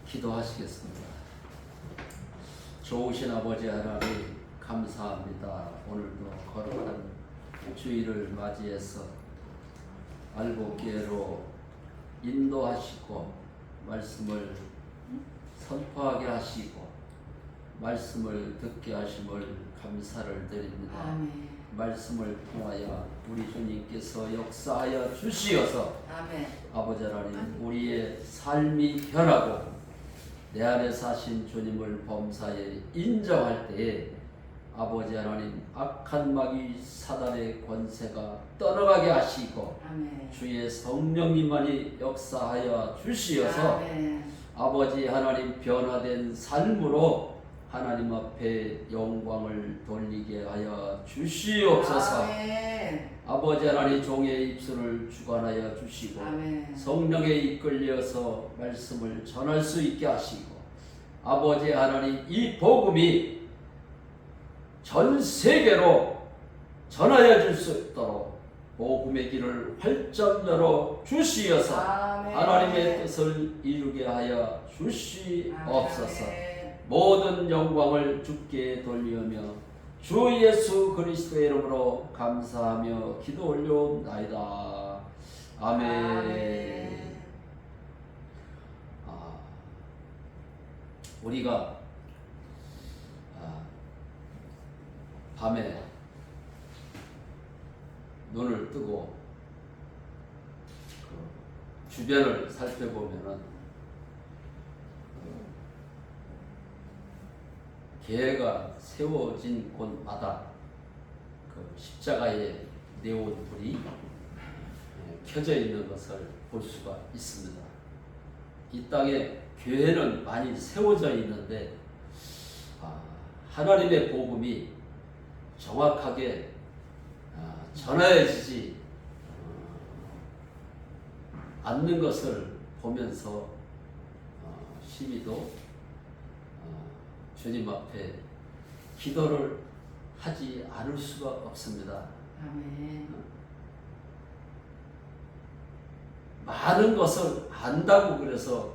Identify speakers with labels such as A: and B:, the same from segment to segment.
A: 기도하시겠습니다. 좋으신 아버지 하나님 감사합니다. 오늘도 거룩한 주일을 맞이해서 알고 기회로 인도하시고 말씀을 선포하게 하시고 말씀을 듣게 하심을 감사를 드립니다.
B: 아멘.
A: 말씀을 통하여 우리 주님께서 역사하여 주시어서
B: 아멘.
A: 아버지 하나님 우리의 삶이 변하고 내 안에 사신 주님을 범사에 인정할 때에 아버지 하나님 악한 마귀 사단의 권세가 떠나가게 하시고
B: 아멘.
A: 주의 성령님만이 역사하여 주시어서
B: 아멘.
A: 아버지 하나님 변화된 삶으로 하나님 앞에 영광을 돌리게 하여 주시옵소서.
B: 아멘.
A: 아버지 하나님 종의 입술을 주관하여 주시고
B: 아멘.
A: 성령에 이끌려서 말씀을 전할 수 있게 하시고 아버지 하나님 이 복음이 전 세계로 전하여 줄 수 있도록 복음의 길을 활짝 열어 주시어서
B: 아멘.
A: 하나님의 뜻을 이루게 하여 주시옵소서.
B: 아멘.
A: 모든 영광을 주께 돌리며 주 예수 그리스도의 이름으로 감사하며 기도 올려옵나이다. 아멘.
B: 아멘.
A: 우리가 밤에 눈을 뜨고 주변을 살펴보면은 계가 세워진 곳마다 그 십자가에 내온 불이 켜져 있는 것을 볼 수가 있습니다. 이 땅에 교회는 많이 세워져 있는데 하나님의 복음이 정확하게 전해지지 않는 것을 보면서 시비도 주님 앞에 기도를 하지 않을 수가 없습니다.
B: 아멘.
A: 많은 것을 안다고 그래서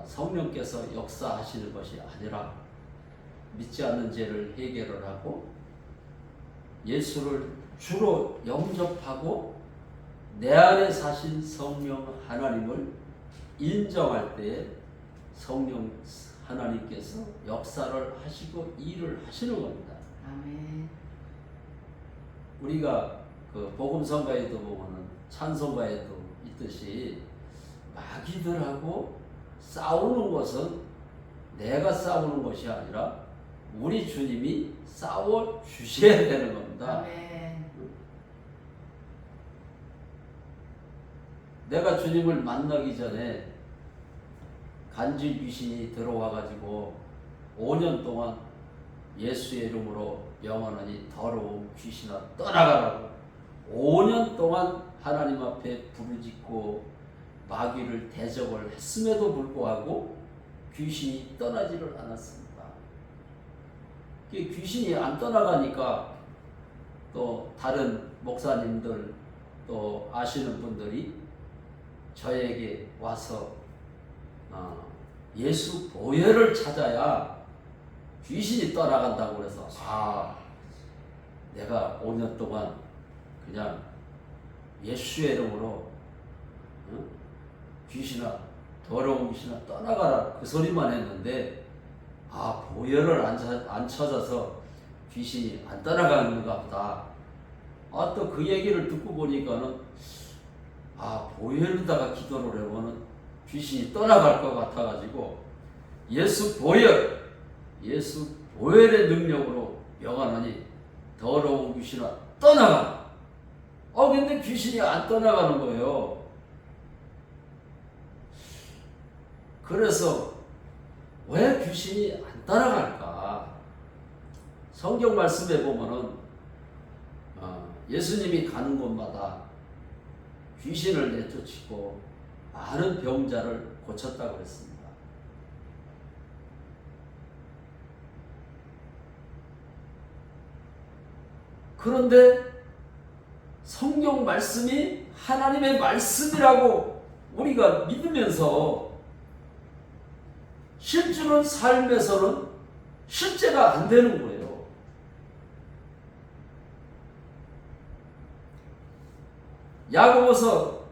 A: 성령께서 역사하시는 것이 아니라 믿지 않는 죄를 해결을 하고 예수를 주로 영접하고 내 안에 사신 성령 하나님을 인정할 때에 성령 하나님께서 역사를 하시고 일을 하시는 겁니다.
B: 아멘.
A: 우리가 그 복음성가에도 보면은 찬송가에도 있듯이 마귀들하고 싸우는 것은 내가 싸우는 것이 아니라 우리 주님이 싸워 주셔야 되는 겁니다.
B: 아멘.
A: 내가 주님을 만나기 전에 간질 귀신이 들어와 가지고 5년 동안 예수의 이름으로 영원히 더러운 귀신아 떠나가라고 5년 동안 하나님 앞에 부르짖고 마귀를 대적을 했음에도 불구하고 귀신이 떠나지를 않았습니다. 귀신이 안 떠나가니까 또 다른 목사님들 또 아시는 분들이 저에게 와서 예수 보혈을 찾아야 귀신이 떠나간다고 그래서 내가 5년 동안 그냥 예수의 이름으로 귀신아 더러운 귀신아 떠나가라 그 소리만 했는데 보혈을 안 찾아서 귀신이 안 떠나가는가 보다. 또 그 얘기를 듣고 보니까는 보혈에다가 기도를 해보면 귀신이 떠나갈 것 같아가지고 예수 보혈의 능력으로 영원하니 더러운 귀신아 떠나가. 근데 귀신이 안 떠나가는 거예요. 그래서 왜 귀신이 안 떠나갈까? 성경 말씀에 보면은 예수님이 가는 곳마다 귀신을 내쫓고 많은 병자를 고쳤다고 했습니다. 그런데 성경 말씀이 하나님의 말씀이라고 우리가 믿으면서 실주는 삶에서는 실제가 안 되는 거예요. 야고보서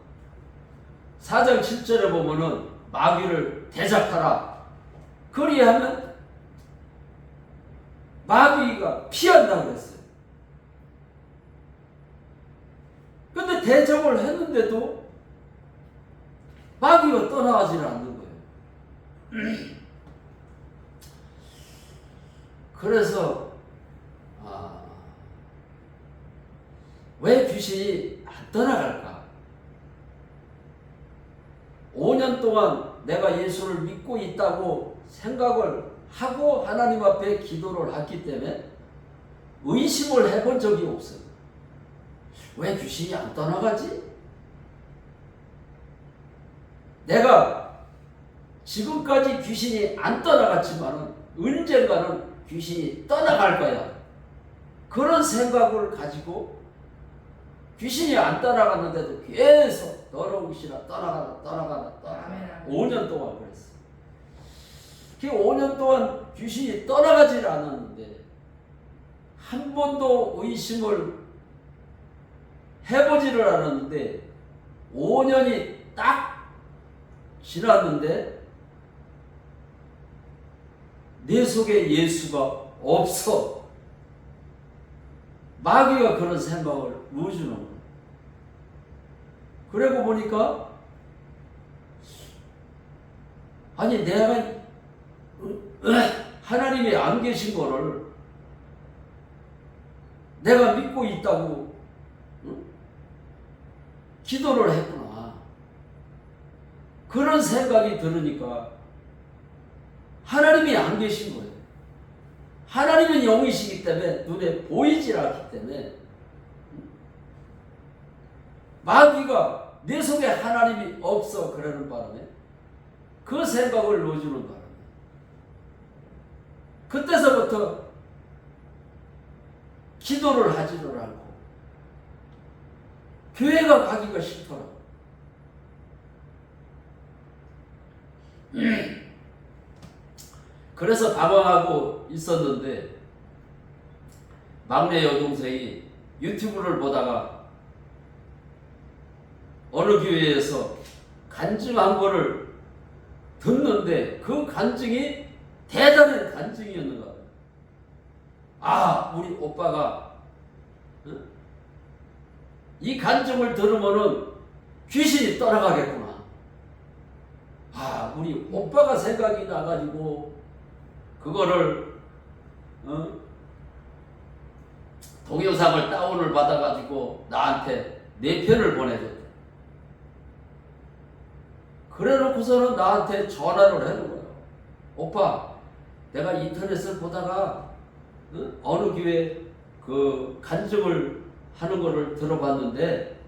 A: 4장 7절에 보면은 마귀를 대적하라. 그리하면 마귀가 피한다고 그랬어요. 근데 대적을 했는데도 마귀가 떠나가지를 않는 거예요. 그래서 왜 귀신이 안 떠나갈까? 5년 동안 내가 예수를 믿고 있다고 생각을 하고 하나님 앞에 기도를 했기 때문에 의심을 해본 적이 없어요. 왜 귀신이 안 떠나가지? 내가 지금까지 귀신이 안 떠나갔지만 언젠가는 귀신이 떠나갈 거야. 그런 생각을 가지고 귀신이 안 떠나갔는데도 계속 더러운 귀신아 떠나가라. 5년 동안 그랬어. 그 5년 동안 귀신이 떠나가질 않았는데 한 번도 의심을 해보지를 않았는데 5년이 딱 지났는데 내 속에 예수가 없어. 마귀가 그런 생각을 넣어주는 거예요. 그러고 보니까 아니 내가 하나님이 안 계신 거를 내가 믿고 있다고 기도를 했구나. 그런 생각이 들으니까 하나님이 안 계신 거예요. 하나님은 영이시기 때문에 눈에 보이질 않기 때문에 마귀가 내 속에 하나님이 없어 그러는 바람에 그 생각을 넣어주는 바람에 그때서부터 기도를 하지를 않고 교회가 가기가 싫더라고. 그래서 방황하고 있었는데 막내 여동생이 유튜브를 보다가 어느 교회에서 간증한 거를 듣는데 그 간증이 대단한 간증이었는 거야. 아, 우리 오빠가 이 간증을 들으면은 귀신이 떠나가겠구나. 아, 우리 오빠가 생각이 나가지고 그거를 동영상을 다운을 받아가지고 나한테 4편을 보내줬대. 그래놓고서는 나한테 전화를 하는 거예요. 오빠, 내가 인터넷을 보다가 어느 교회 그 간증을 하는 거를 들어봤는데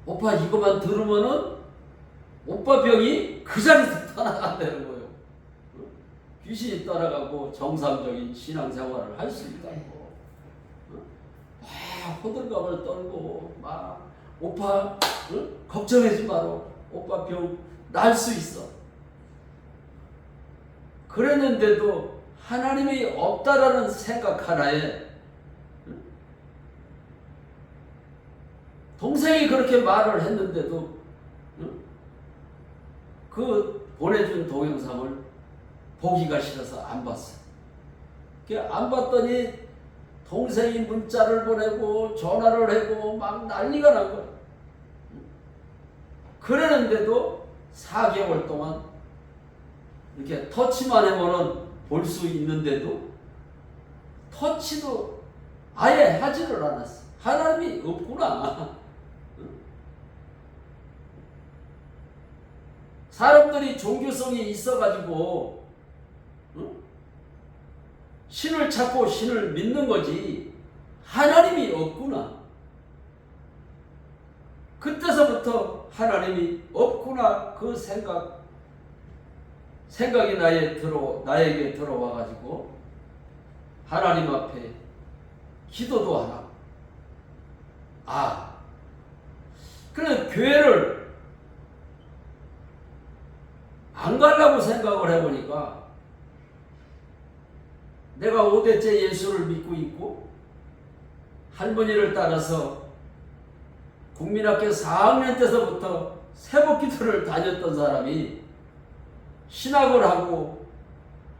A: 오빠 이거만 들으면은 오빠 병이 그 자리에서 떠나간다는 거예요. 귀신이 떠나가고 정상적인 신앙생활을 할 수 있다고. 막 호들갑을 떨고 막 오빠 걱정하지 마라. 오빠 병 날 수 있어. 그랬는데도 하나님이 없다라는 생각 하나에 동생이 그렇게 말을 했는데도 그 보내준 동영상을 보기가 싫어서 안 봤어요. 안 봤더니 동생이 문자를 보내고 전화를 하고 막 난리가 난 거예요. 그러는데도 4개월 동안 이렇게 터치만 하면은 볼 수 있는데도 터치도 아예 하지를 않았어. 하나님이 없구나. 사람들이 종교성이 있어가지고 신을 찾고 신을 믿는 거지 하나님이 없구나. 그때서부터 하나님이 없구나 그 생각이 나에게 들어와가지고 하나님 앞에 기도도 하라. 그래 교회를 생각을 해보니까 내가 5대째 예수를 믿고 있고 할머니를 따라서 국민학교 4학년 때서부터 새벽기도를 다녔던 사람이 신학을 하고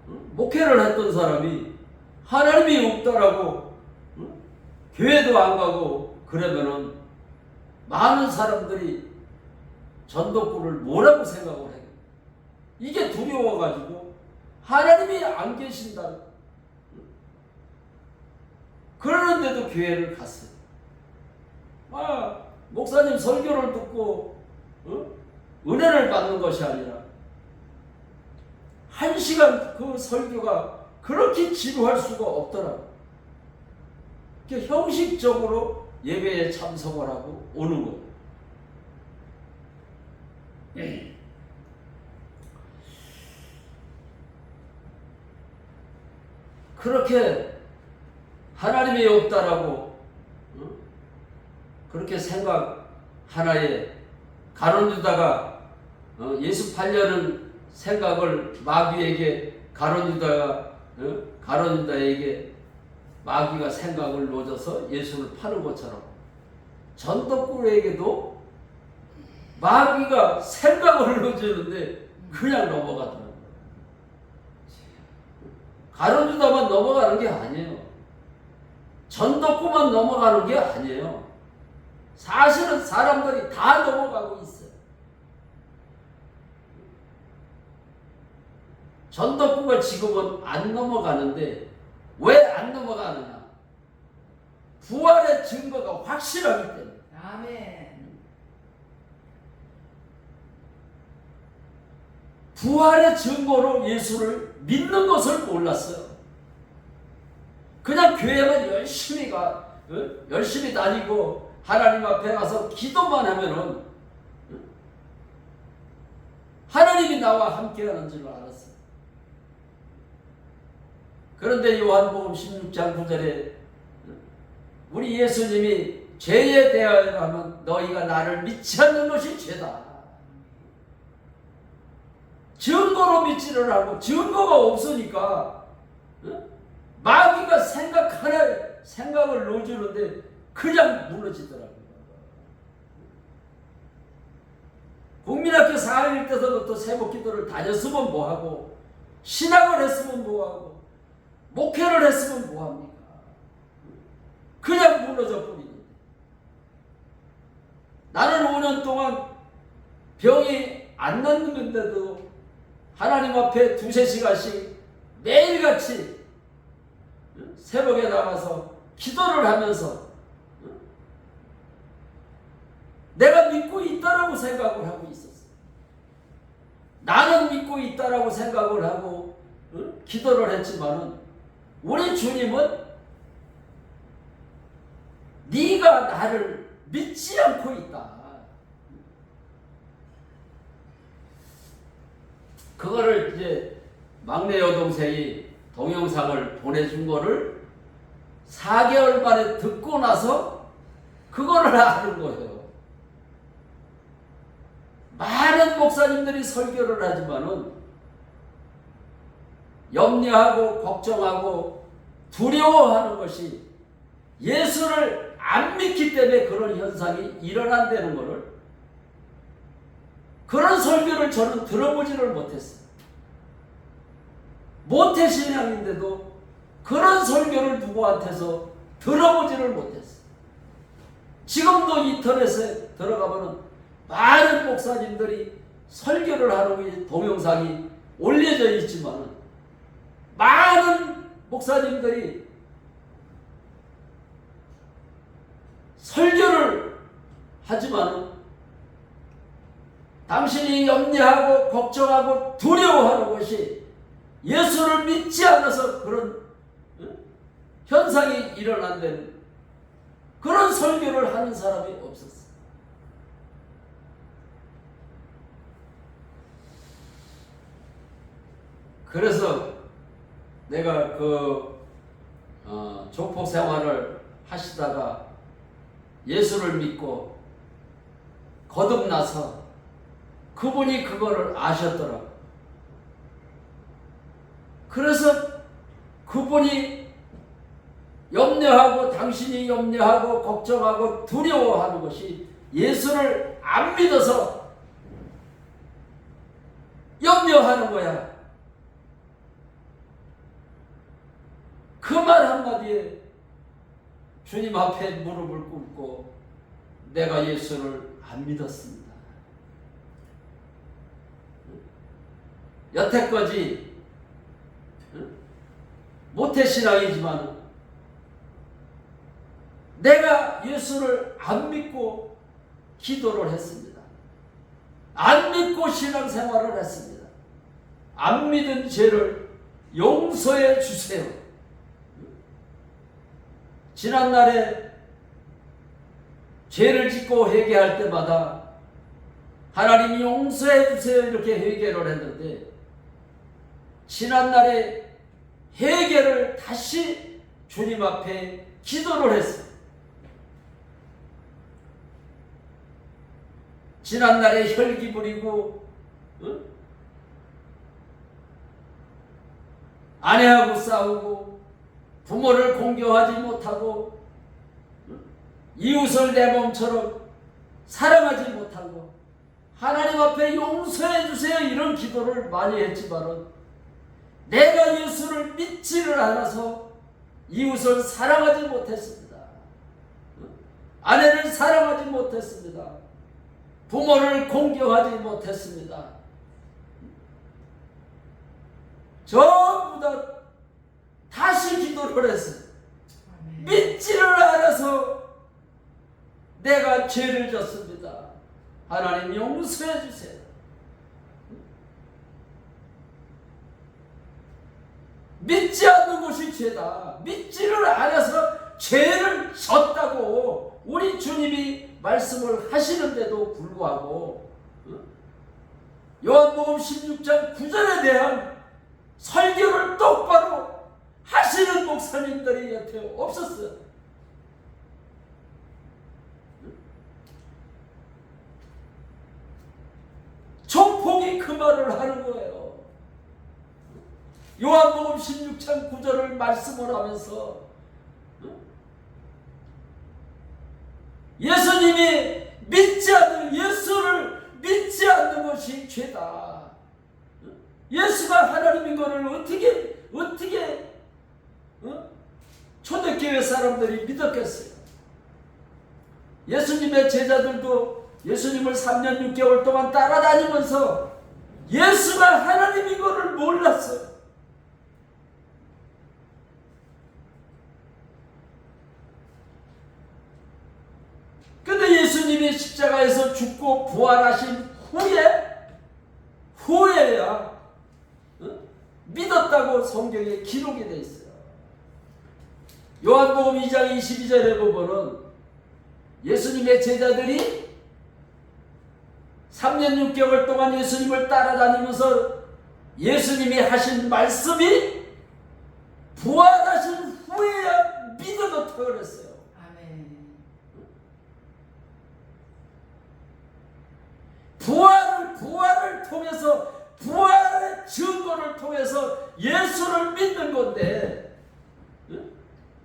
A: 목회를 했던 사람이 하나님이 없다라고 교회도 안 가고 그러면은 많은 사람들이 전도꾼을 뭐라고 생각을 해요? 이게 두려워가지고 하나님이 안 계신다. 그러는데도 교회를 갔어요. 목사님 설교를 듣고 은혜를 받는 것이 아니라 1시간 그 설교가 그렇게 지루할 수가 없더라고요. 형식적으로 예배에 참석을 하고 오는 거예요. 그렇게 하나님이 없다라고 그렇게 생각 하나에 가룟유다가 예수 팔려는 생각을 마귀에게 가룟유다에게 마귀가 생각을 놓아서 예수를 파는 것처럼 전도꾼에게도 마귀가 생각을 놓아주는데 그냥 넘어가더라고요. 가룟유다만 넘어가는 게 아니에요. 전도꾼만 넘어가는 게 아니에요. 사실은 사람들이 다 넘어가고 있어요. 전도꾼과 지금은 안 넘어가는데 왜 안 넘어가느냐? 부활의 증거가 확실하기 때문에.
B: 아멘.
A: 부활의 증거로 예수를 믿는 것을 몰랐어요. 그냥 교회만 열심히 다니고 하나님 앞에 가서 기도만 하면은 하나님이 나와 함께하는 줄 알았어요. 그런데 요한복음 16장 9절에 우리 예수님이 죄에 대하여 하면 너희가 나를 믿지 않는 것이 죄다. 증거로 믿지를 않고 증거가 없으니까 마귀가 생각을 넣어주는데 그냥 무너지더라고요. 국민학교 4학년 때서부터 새벽기도를 다녔으면 뭐하고 신학을 했으면 뭐하고 목회를 했으면 뭐합니까? 그냥 무너져 버리는데 나는 5년 동안 병이 안 낫는데도 하나님 앞에 2-3시간씩 매일같이 새벽에 나가서 기도를 하면서 내가 믿고 있다라고 생각을 하고 있었어요. 나는 믿고 있다라고 생각을 하고 기도를 했지만은 우리 주님은 네가 나를 믿지 않고 있다. 그거를 이제 막내 여동생이 동영상을 보내준 거를 4개월 만에 듣고 나서 그거를 아는 거예요. 많은 목사님들이 설교를 하지만은 염려하고 걱정하고 두려워하는 것이 예수를 안 믿기 때문에 그런 현상이 일어난다는 것을 그런 설교를 저는 들어보지를 못했어요. 모태신앙인데도 그런 설교를 누구한테서 들어보지를 못했어요. 지금도 인터넷에 들어가면 많은 목사님들이 설교를 하는 동영상이 올려져 있지만 많은 목사님들이 설교를 하지만 당신이 염려하고 걱정하고 두려워하는 것이 예수를 믿지 않아서 그런 현상이 일어난다는 그런 설교를 하는 사람이 없었어요. 그래서 내가 조폭 생활을 하시다가 예수를 믿고 거듭나서 그분이 그거를 아셨더라고요. 그래서 그분이 염려하고 당신이 염려하고 걱정하고 두려워하는 것이 예수를 안 믿어서 염려하는 거야. 그 말 한마디에 주님 앞에 무릎을 꿇고 내가 예수를 안 믿었습니다. 여태까지 모태신앙이지만 내가 예수를 안 믿고 기도를 했습니다. 안 믿고 신앙생활을 했습니다. 안 믿은 죄를 용서해 주세요. 지난날에 죄를 짓고 회개할 때마다 하나님이 용서해 주세요 이렇게 회개를 했는데 지난날에 회개를 다시 주님 앞에 기도를 했어요. 지난날에 혈기 부리고 아내하고 싸우고 부모를 공경하지 못하고 이웃을 내 몸처럼 사랑하지 못하고 하나님 앞에 용서해 주세요 이런 기도를 많이 했지만은 내가 예수를 믿지를 않아서 이웃을 사랑하지 못했습니다. 아내를 사랑하지 못했습니다. 부모를 공경하지 못했습니다. 전부 다 다시 기도를 했어요. 믿지를 않아서 내가 죄를 졌습니다. 하나님 용서해 주세요. 믿지 않는 것이 죄다. 믿지를 않아서 죄를 졌다고 우리 주님이 말씀을 하시는데도 불구하고 요한복음 16장 9절에 대한 설교를 똑바로 하시는 목사님들이 여태 없었어요. 조폭이 그 말을 하는 거예요. 요한복음 16장 9절을 말씀을 하면서 예수님이 예수를 믿지 않는 것이 죄다. 예수가 하나님인 것을 어떻게 초대교회 사람들이 믿었겠어요? 예수님의 제자들도 예수님을 3년 6개월 동안 따라다니면서 예수가 하나님인 것을 몰랐어요. 근데 예수님이 십자가에서 죽고 부활하신 후에야 믿었다고 성경에 기록이 되어 있어요. 요한복음 2장 22절에 보면은 예수님의 제자들이 3년 6개월 동안 예수님을 따라다니면서 예수님이 하신 말씀이 부활하신 후에야 믿어졌다고 그랬어요.
B: 아멘.
A: 부활을 통해서 부활의 증거를 통해서 예수를 믿는 건데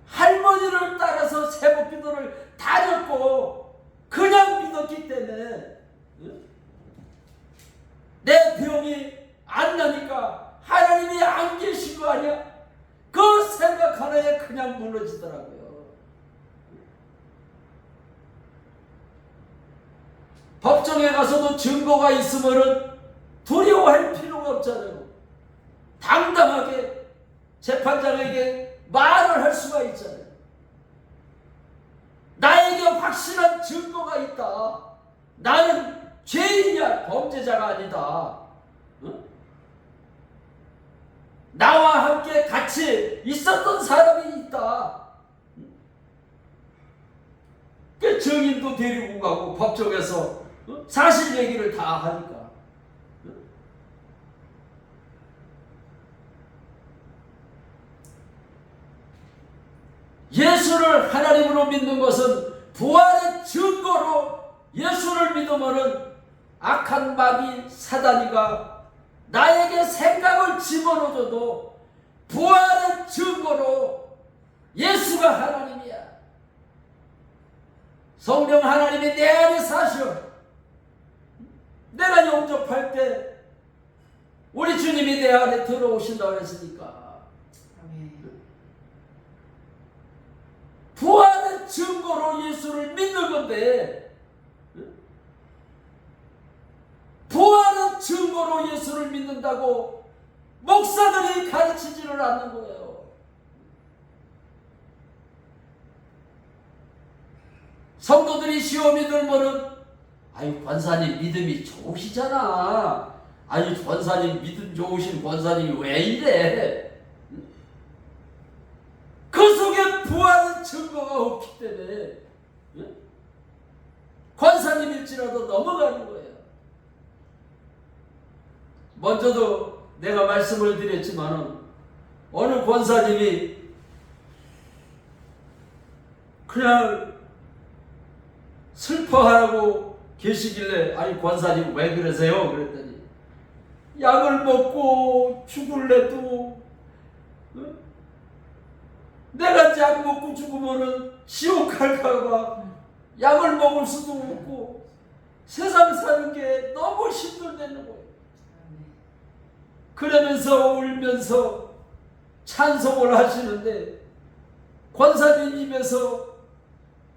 A: 할머니를 따라서 세복기도를 다녔고 그냥 믿었기 때문에 내 병이 안 나니까 하나님이 안 계신 거 아니야? 그 생각 하나에 그냥 무너지더라고요. 법정에 가서도 증거가 있으면은 두려워할 필요가 없잖아요. 당당하게 재판장에게 말을 할 수가 있잖아요. 나에게 확실한 증거가 있다. 나는 죄인이야, 범죄자가 아니다. 응? 나와 함께 같이 있었던 사람이 있다. 그 증인도 데리고 가고 법정에서 사실 얘기를 다 하니까. 예수를 하나님으로 믿는 것은 부활의 증거로 예수를 믿으면은 악한 마귀 사단이가 나에게 생각을 집어넣어줘도 부활의 증거로 예수가 하나님이야. 성령 하나님이 내 안에 사셔. 내가 영접할 때 우리 주님이 내 안에 들어오신다고 했으니까
B: 아멘.
A: 부활의 증거로 예수를 믿는 건데, 부활의 증거로 예수를 믿는다고 목사들이 가르치지를 않는 거예요. 성도들이 시험이 들면은 아유 권사님 믿음이 좋으시잖아. 아유 권사님 믿음 좋으신 권사님이 왜 이래? 그 속에 부활의 증거가 없기 때문에 권사님일지라도 넘어가는 거예요. 먼저도 내가 말씀을 드렸지만은 어느 권사님이 그냥 슬퍼하고 계시길래 아니 권사님 왜 그러세요? 그랬더니 약을 먹고 죽을래도 내가 약 먹고 죽으면은 지옥 갈까봐 약을 먹을 수도 없고 세상 사는 게 너무 힘들다는 거예요. 그러면서 울면서 찬송을 하시는데 권사님 입에서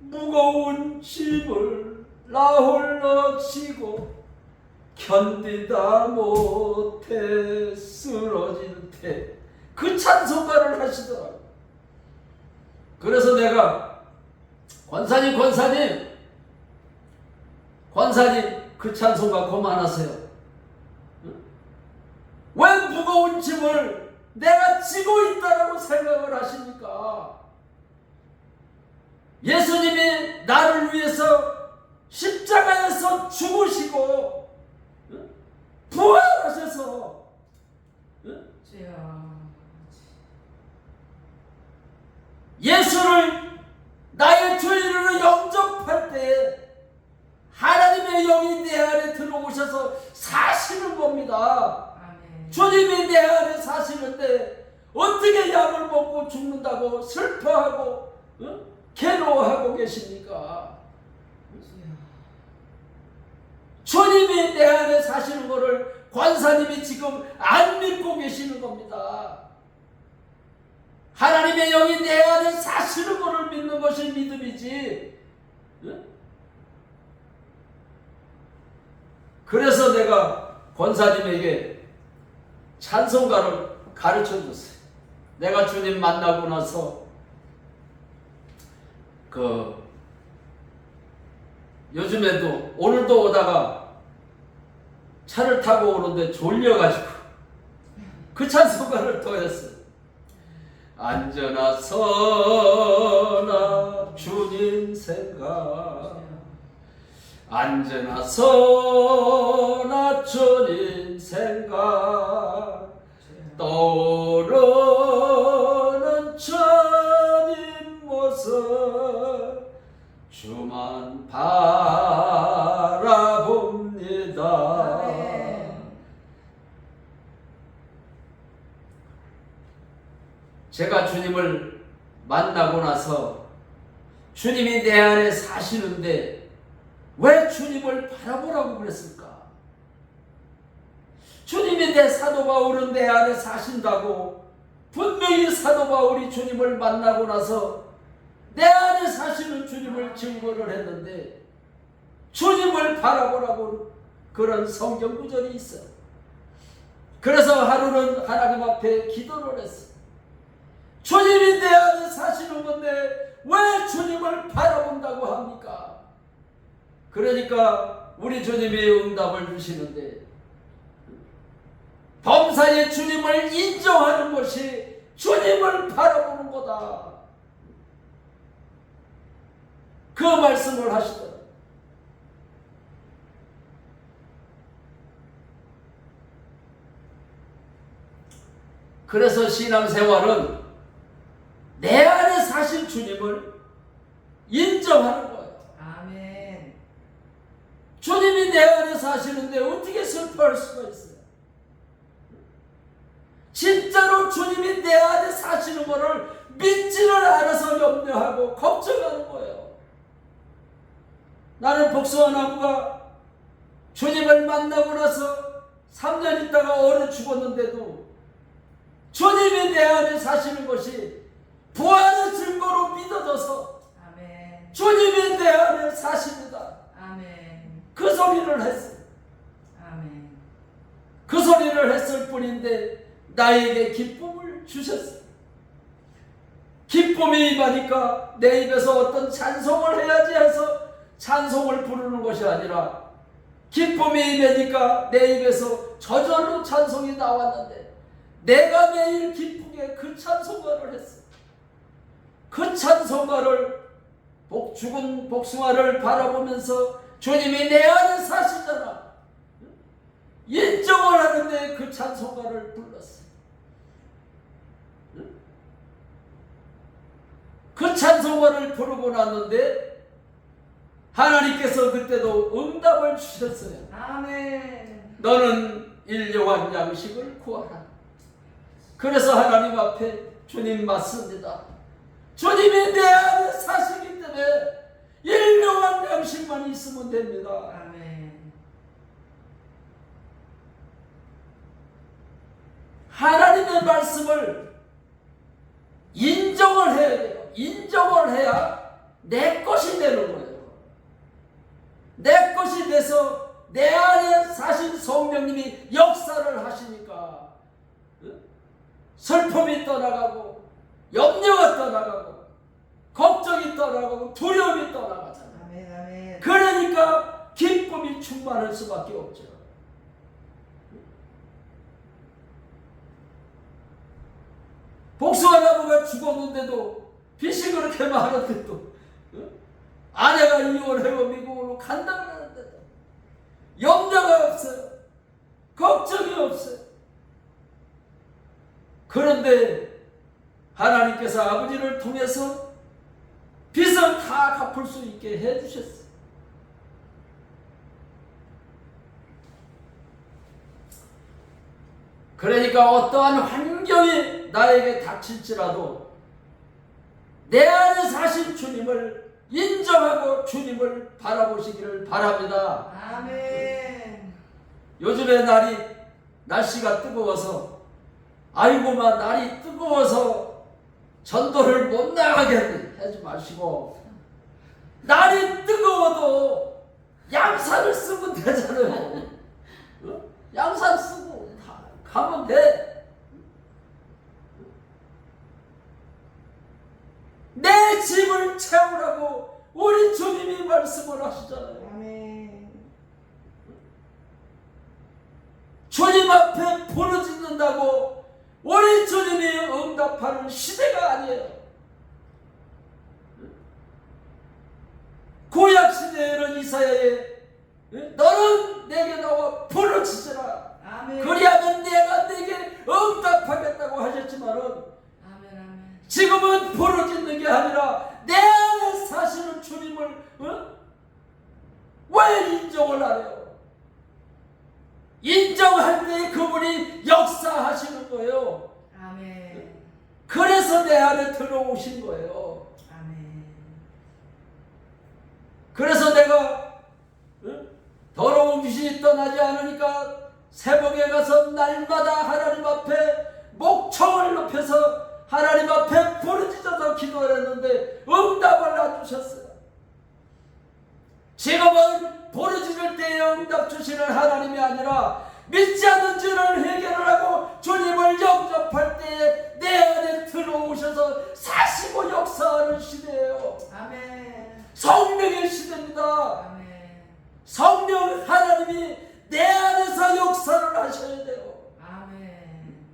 A: 무거운 짐을 나 홀로 지고 견디다 못해 쓰러질 때 그 찬송가를 하시더라고요. 그래서 내가 권사님 그 찬송가 그만하세요. 왜 무거운 짐을 내가 지고 있다라고 생각을 하십니까? 예수님이 나를 위해서 십자가에서 죽으시고 부활하셔서
B: 주여.
A: 예수를 나의 주인으로 영접할 때 하나님의 영이 내 안에 들어오셔서 사시는 겁니다.
B: 아멘.
A: 주님이 내 안에 사시는데 어떻게 약을 먹고 죽는다고 슬퍼하고 괴로워하고 계십니까?
B: 주여.
A: 주님이 내 안에 사시는 것을 권사님이 지금 안 믿고 계시는 겁니다. 하나님의 영이 내 안에 사시는 것을 믿는 것이 믿음이지. 그래서 내가 권사님에게 찬송가를 가르쳐 줬어요. 내가 주님 만나고 나서 요즘에도 오늘도 오다가 차를 타고 오는데 졸려가지고 그 찬송가를 또 했어요. 앉으나 서나 주님 생각, 앉으나 서나 주님 생각, 떠오르는 주님 모습 주만 바라봅니다. 제가 주님을 만나고 나서 주님이 내 안에 사시는데 왜 주님을 바라보라고 그랬을까? 주님이 내 사도 바울은 내 안에 사신다고 분명히 사도 바울이 주님을 만나고 나서 내 안에 사시는 주님을 증거를 했는데 주님을 바라보라고 그런 성경 구절이 있어요. 그래서 하루는 하나님 앞에 기도를 했어요. 주님이 내 안에 사시는 건데 왜 주님을 바라본다고 합니까? 그러니까 우리 주님이 응답을 주시는데 범사에 주님을 인정하는 것이 주님을 바라보는 거다. 그 말씀을 하시더라고요. 그래서 신앙생활은 내 안에 사신 주님을 인정하는 거예요.
B: 아멘.
A: 주님이 내 안에 사시는데 어떻게 슬퍼할 수가 있어요? 진짜로 주님이 내 안에 사시는 것을 믿지를 않아서 염려하고 걱정하는 거예요. 나는 복숭아나무가 주님을 만나고 나서 3년 있다가 얼어 죽었는데도 주님이 내 안에 사시는 것이 부활의 증거로 믿어져서
B: 아멘.
A: 주님이 내 안에 사십니다.
B: 아멘.
A: 그 소리를 했어요.
B: 아멘.
A: 그 소리를 했을 뿐인데 나에게 기쁨을 주셨어요. 기쁨이 임하니까 내 입에서 어떤 찬송을 해야지 해서 찬송을 부르는 것이 아니라 기쁨이 임하니까 내 입에서 저절로 찬송이 나왔는데 내가 매일 기쁘게 그 찬송가를 했어요. 그 찬송가를 죽은 복숭아를 바라보면서 주님이 내 안에 사시잖아 인정을 하는데 그 찬송가를 불렀어요. 그 찬송가를 부르고 났는데 하나님께서 그때도 응답을 주셨어요.
B: 아멘.
A: 너는 일용할 양식을 구하라. 그래서 하나님 앞에 주님 맞습니다. 주님이 내 안에 사시기 때문에 일용할 양식만 있으면 됩니다.
B: 아멘.
A: 하나님의 말씀을 인정을 해야 돼요. 인정을 해야 내 것이 되는 거예요. 내 것이 돼서 내 안에 사신 성령님이 역사를 하시니까 슬픔이 떠나가고 염려가 떠나가고 걱정이 떠나가고 두려움이 떠나가잖아요.
B: 아멘. 아멘.
A: 그러니까 기쁨이 충만할 수밖에 없죠. 복숭아나무가 죽었는데도 빚이 그렇게 많은데도 아내가 이혼하고 미국으로 간다 그러는데도 염려가 없어요. 걱정이 없어요. 그런데 하나님께서 아버지를 통해서 빚을 다 갚을 수 있게 해주셨어요. 그러니까 어떠한 환경이 나에게 닥칠지라도 내 안에 사신 주님을 인정하고 주님을 바라보시기를 바랍니다.
B: 아멘.
A: 요즘에 날씨가 뜨거워서 아이고마 날이 뜨거워서 전도를 못 나가게 하지 마시고 날이 뜨거워도 양산을 쓰면 되잖아요. 양산 쓰고 가면 돼. 내 집을 채우라고 우리 주님이 말씀을 하시잖아요.
B: 아멘.
A: 주님 앞에 부르짖는다고 우리 주님이 응답하는 시대가 아니에요. 구약 시대에는 이사야에 너는 내게 나와 부르짖으라.
B: 아멘.
A: 그리하면 내가 내게 응답하겠다고 하셨지만은
B: 아멘. 아멘.
A: 지금은 부르짖는 게 아니라 내 안에 사시는 주님을 왜 인정을 안 해요? 인정할 때 그분이 역사하시는 거예요.
B: 아멘.
A: 그래서 내 안에 들어오신 거예요.
B: 아멘.
A: 그래서 내가 더러운 귀신이 떠나지 않으니까 새벽에 가서 날마다 하나님 앞에 목청을 높여서 하나님 앞에 부르짖어서 기도를 했는데 응답을 안 주셨어요. 지금은 부르짖을 때에 응답 주시는 하나님이 아니라 믿지 않는 죄를 해결하고 주님을 영접할 때에 내 안에 들어오셔서 사시고 역사하는 시대예요.
B: 아멘.
A: 성령의 시대입니다.
B: 아멘.
A: 성령 하나님이 내 안에서 역사를 하셔야 돼요.
B: 아멘.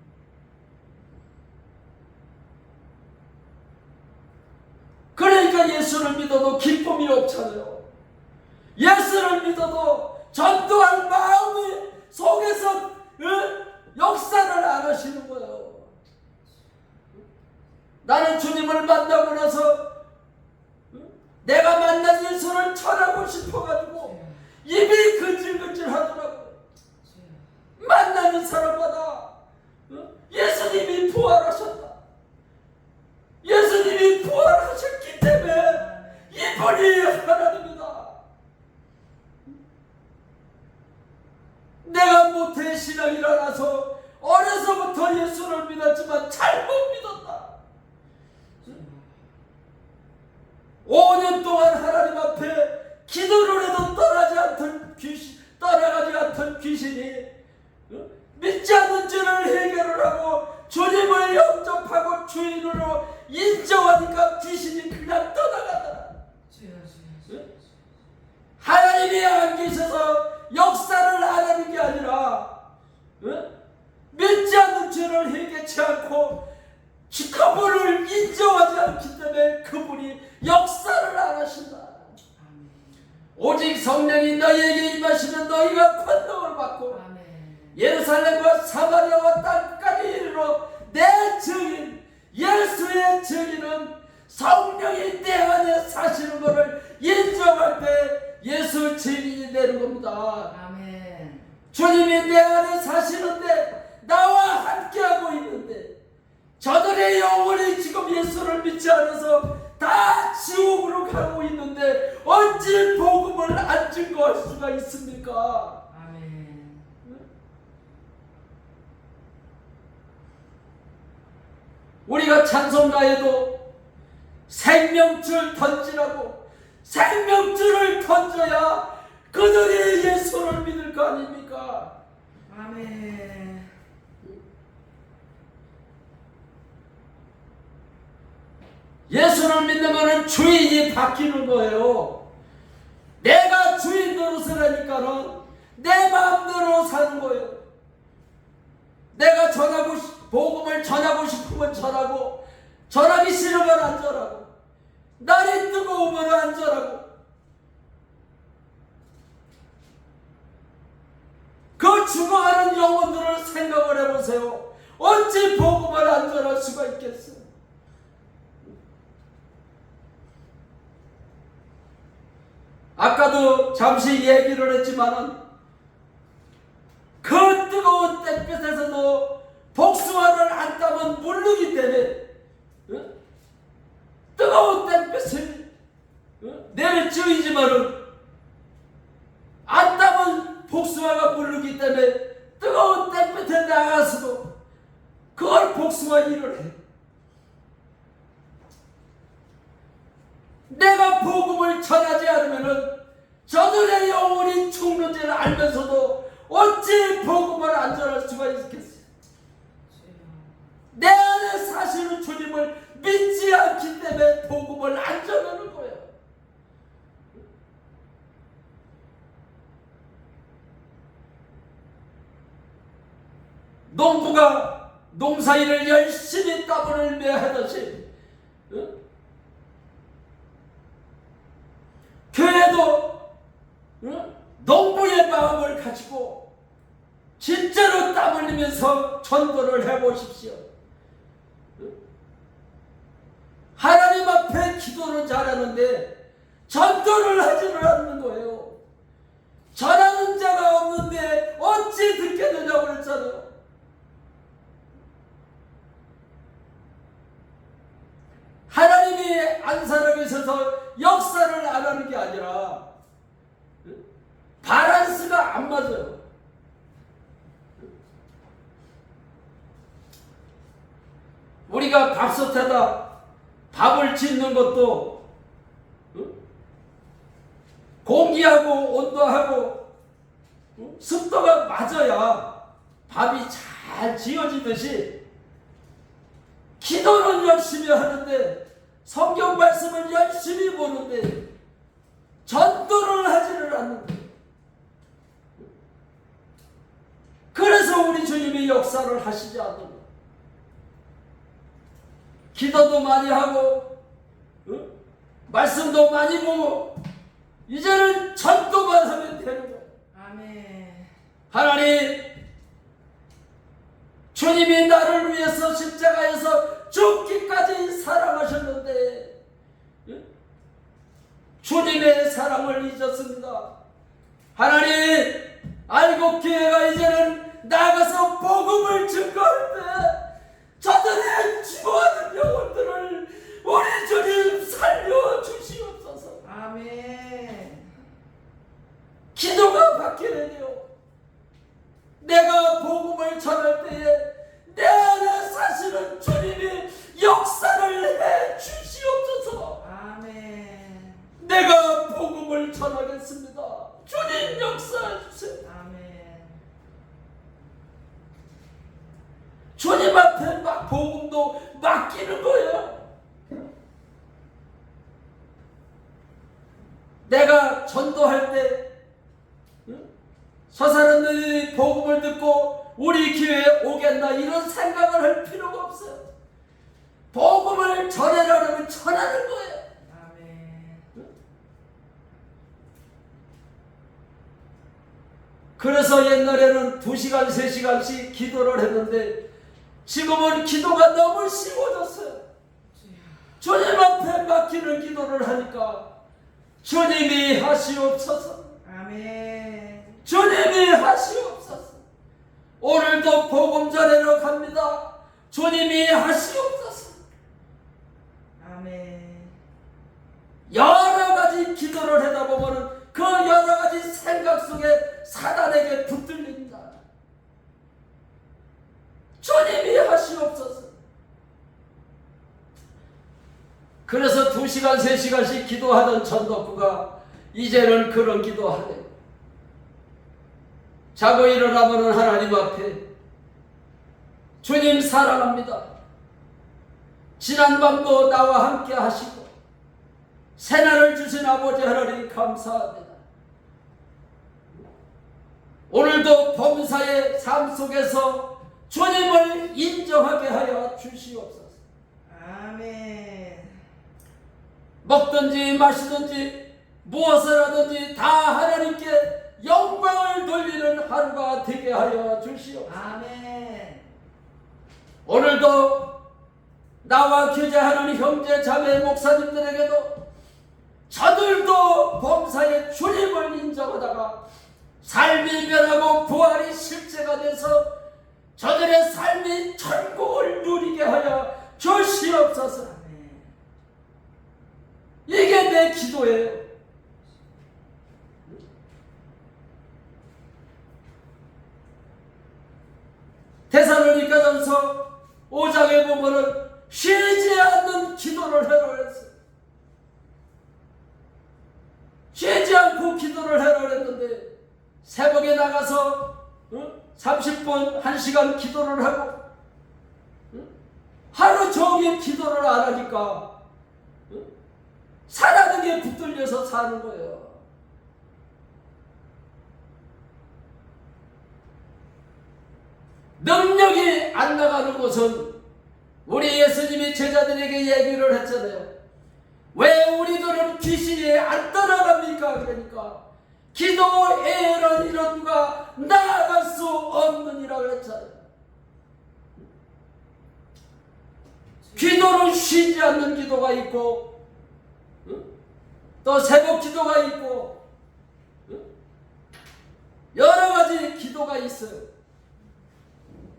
A: 그러니까 예수를 믿어도 기쁨이 없잖아요. 예수를 믿어도 전도할 마음이 속에서 역사를 안 하시는 거예요. 나는 주님을 만나고 나서 내가 만난 예수를 전하고 싶어가지고 입이 근질근질 하더라고요. 만나는 내가 모태 신앙이라서 어려서부터 예수를 믿었지만 잘못 믿었다. 5년 동안 하나님 앞에 기도를 해도 떠나가지 않던 귀신이 믿지 않는 죄를 해결을 하고 주님을 영접하고 주인으로 인정하니까 귀신이 그냥 떠나가더라. 하나님이 안 계셔서 역사를 안 하는 게 아니라 믿지 않는 죄를 해결치 않고 그분을 인정하지 않기 때문에 그분이 역사를 안 하신다. 오직 성령이 너희에게 임하시면 너희가 권능을 받고 예루살렘과 사마리아와 땅까지 이르러 내 증인 예수의 증인은 성령이 내 안에 사시는 것을 인정할 때 예수 증인이 되는 겁니다.
B: 아멘.
A: 주님이 내 안에 사시는데 나와 함께하고 있는데 저들의 영혼이 지금 예수를 믿지 않아서 다 지옥으로 가고 있는데 어찌 복음을 안 증거할 수가 있습니까?
B: 아멘.
A: 우리가 찬송가에도 생명줄 던지라고 생명줄을 던져야 그들이 예수를 믿을 거 아닙니까?
B: 아멘.
A: 예수를 믿는 것은 주인이 바뀌는 거예요. 내가 주인 노릇을 하니까는 내 마음대로 사는 거예요. 내가 복음을 전하고 싶으면 전하고 전하기 싫으면 안 전하고 날이 뜨거우면 안 전하고 그 죽어가는 영혼들을 생각을 해보세요. 어찌 복음을 안 전할 수가 있겠어요? 아까도 잠시 얘기를 했지만은 그 뜨거운 땡볕에서도 복숭아를 안 따면 물르기 때문에 뜨거운 땡볕이 내를 찌이지만은 안 따면 복숭아가 물르기 때문에 뜨거운 땡볕에 나가서도 그걸 복숭아 일을 해. 내가 복음을 전하지 않으면은 저들의 영혼이 죽는지를 알면서도 어찌 복음을 안 전할 수가 있겠어요? 내 안에 사시는 주님을 믿지 않기 때문에 복음을 안 전하는 거예요. 농부가 농사일을 열심히 땀을 흘려 하듯이 교회도 농부의 마음을 가지고 진짜로 땀 흘리면서 전도를 해보십시오. 하나님 앞에 기도는 잘하는데 전도를 하지는 않는 거예요. 전하는 자가 없는데 어찌 듣게 되냐고 그랬잖아요. 하나님이 안 살아계셔서 역사를 안 하는 게 아니라 밸런스가 안 맞아요. 우리가 밥솥에다 밥을 짓는 것도 공기하고 온도하고 습도가 맞아야 밥이 잘 지어지듯이 기도는 열심히 하는데 성경 말씀을 열심히 보는데 전도를 하지를 않는 거예요. 그래서 우리 주님이 역사를 하시지 않는 거예요. 기도도 많이 하고 말씀도 많이 보고 이제는 전도만 하면 되는 거예요.
B: 아멘.
A: 하나님, 주님이 나를 위해서 십자가에서 죽기까지 사랑하셨는데 주님의 사랑을 잊었습니다. 하나님, 알고 교회가 이제는 나가서 복음을 증거할 때 저들의 죽어가는 영혼들을 우리 주님 살려주시옵소서.
B: 아멘.
A: 맡기는 요 내가 복음을 전할 때에 내 안에 사시는 주님이 역사를 해 주시옵소서.
B: 아멘.
A: 내가 복음을 전하겠습니다. 주님 역사해 주세요.
B: 아멘.
A: 주님 앞에 막 복음도 맡기는 거예요. 내가 전도할 때 저 사람들이 복음을 듣고 우리 교회에 오겠나 이런 생각을 할 필요가 없어요. 복음을 전하려면 전하는 거예요.
B: 아멘.
A: 그래서 옛날에는 2시간, 3시간씩 기도를 했는데 지금은 기도가 너무 쉬워졌어요. 주님 앞에 맡기는 기도를 하니까 주님이 하시옵소서.
B: 아멘.
A: 주님이 하시옵소서. 오늘도 복음 전하러 갑니다. 주님이 하시옵소서.
B: 아멘.
A: 여러 가지 기도를 하다 보면은 그 여러 가지 생각 속에 사단에게 붙들립니다. 주님이 하시옵소서. 그래서 2시간, 3시간씩 기도하던 전덕구가 이제는 그런 기도하네요. 자고 일어나면 하나님 앞에 주님 사랑합니다. 지난밤도 나와 함께 하시고 새날을 주신 아버지 하나님 감사합니다. 오늘도 범사의 삶 속에서 주님을 인정하게 하여 주시옵소서.
B: 아멘.
A: 먹든지 마시든지 무엇을 하든지 다 하나님께 영광을 돌리는 하루가 되게 하여 주시옵소서.
B: 아멘.
A: 오늘도 나와 교제하는 형제 자매 목사님들에게도 저들도 범사의 주님을 인정하다가 삶이 변하고 부활이 실제가 돼서 저들의 삶이 천국을 누리게 하여 주시옵소서.
B: 아멘.
A: 이게 내 기도예요. 데살로니가전서 5장에 보면은 쉬지 않는 기도를 하라고 했어요. 쉬지 않고 기도를 하라고 했는데 새벽에 나가서 30분, 1시간 기도를 하고 하루 종일 기도를 안 하니까 사라는 게 붙들려서 사는 거예요. 능력이 안 나가는 것은 우리 예수님이 제자들에게 얘기를 했잖아요. 왜 우리들은 귀신이 안 떠나갑니까? 그러니까 기도에 이런 누가 나아갈 수 없느니라고 했잖아요. 기도는 쉬지 않는 기도가 있고 또 새벽 기도가 있고 여러 가지 기도가 있어요.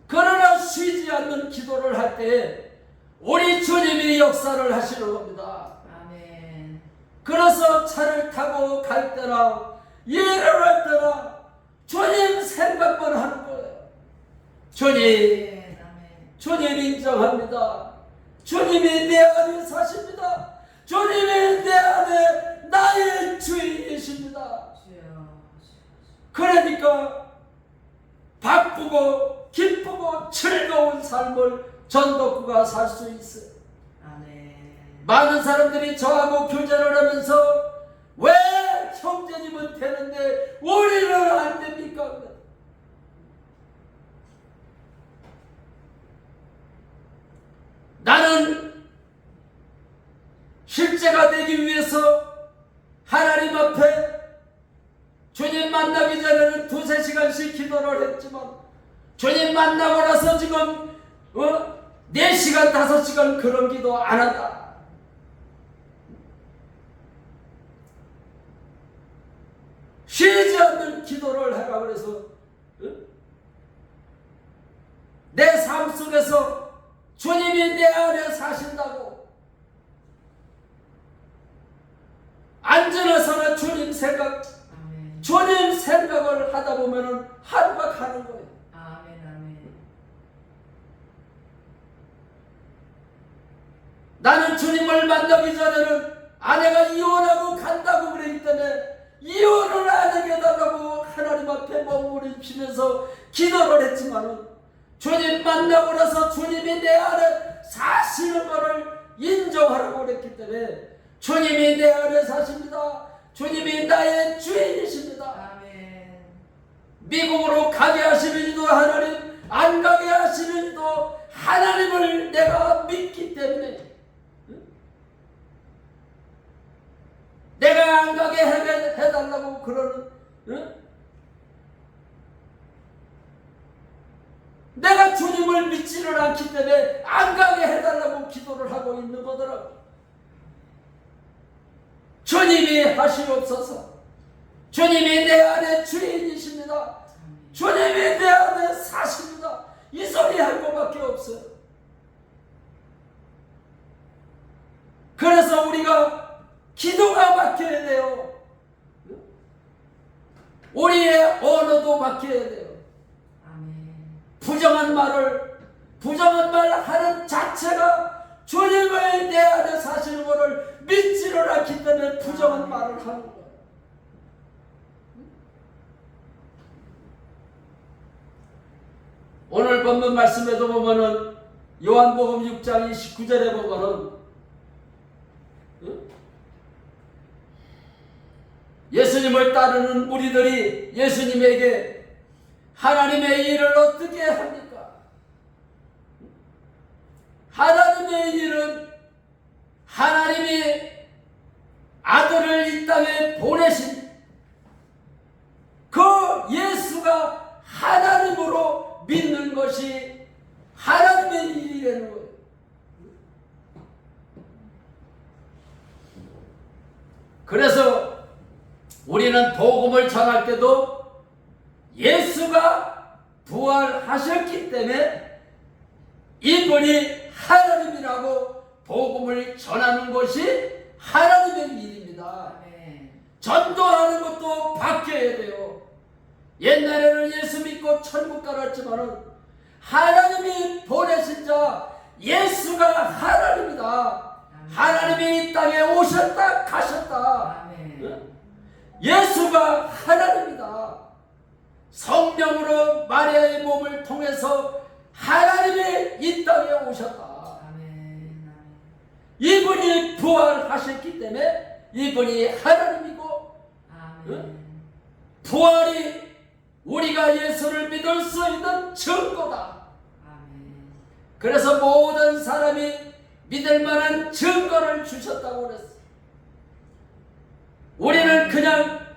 A: 그러나 쉬지 않는 기도를 할 때 우리 주님이 역사를 하시는 겁니다.
B: 아멘.
A: 그래서 차를 타고 갈 때나 일을 할 때나 주님 생각만 하는 거예요. 주님,
B: 아멘.
A: 주님 인정합니다. 주님이 내 안에 사십니다. 주님이 내 안에 나의 주인이십니다.
B: 주여.
A: 그러니까 바쁘고 기쁘고 즐거운 삶을 전덕구가 살 수 있어요.
B: 아멘.
A: 많은 사람들이 저하고 교제를 하면서 왜 형제님은 되는데 우리는 안 됩니까? 나는 실제가 되기 위해서 하나님 앞에 주님 만나기 전에는 2-3시간씩 기도를 했지만 주님 만나고 나서 지금 4시간, 5시간 그런 기도 안 한다. 쉬지 않는 기도를 해라 그래서 내 삶 속에서 주님이 내 안에 사신다고 앉으나서나 주님 생각,
B: 아멘.
A: 주님 생각을 보면은 하루가 가는 거예요.
B: 아멘. 아멘.
A: 나는 주님을 만나기 전에는 아내가 이혼하고 간다고 그랬기 때문에 이혼을 안 하게 해달라고 하나님 앞에 몸부림치면서 기도를 했지만은 주님 만나고 나서 주님이 내 안에 사시는 것을 인정하라고 그랬기 때문에 주님이 내 안에 사십니다. 주님이 나의 주인이십니다.
B: 아멘.
A: 미국으로 가게 하시는 이도 하나님, 안 가게 하시는 이도 하나님을 내가 믿기 때문에 내가 안 가게 해달라고 그러는, 내가 주님을 믿지를 않기 때문에 안 가게 해달라고 기도를 하고 있는 거더라고. 주님이 하시옵소서. 주님이 내 안에 주인이십니다. 주님이 내 안에 사십니다. 이 소리 할 것밖에 없어요. 그래서 우리가 기도가 바뀌어야 돼요. 우리의 언어도 바뀌어야 돼요.
B: 아멘.
A: 부정한 말 하는 자체가 주님의 내 안에 사시는 것을 믿지를 않기 때문에 부정한 말을 하는 거예요. 오늘 본문 말씀에도 보면은 요한복음 6장 29절에 보면은 예수님을 따르는 무리들이 예수님에게 하나님의 일을 어떻게 합니까? 하나님의 일은 하나님이 아들을 이 땅에 보내신 그 예수가 하나님으로 믿는 것이 하나님의 일이라는 거예요. 그래서 우리는 복음을 전할 때도 예수가 부활하셨기 때문에 이분이 하나님이라고 복음을 전하는 것이 하나님의 일입니다.
B: 아멘.
A: 전도하는 것도 바뀌어야 돼요. 옛날에는 예수 믿고 천국 가랐지만은 하나님이 보내신 자 예수가 하나님이다. 하나님이 이 땅에 오셨다 가셨다.
B: 아멘.
A: 예수가 하나님이다. 성령으로 마리아의 몸을 통해서 하나님이 이 땅에 오셨다.
B: 아멘.
A: 이분이 부활하셨기 때문에 이분이 하나님이고
B: 아멘.
A: 부활이 우리가 예수를 믿을 수 있는 증거다.
B: 아멘.
A: 그래서 모든 사람이 믿을 만한 증거를 주셨다고 그랬어. 우리는 그냥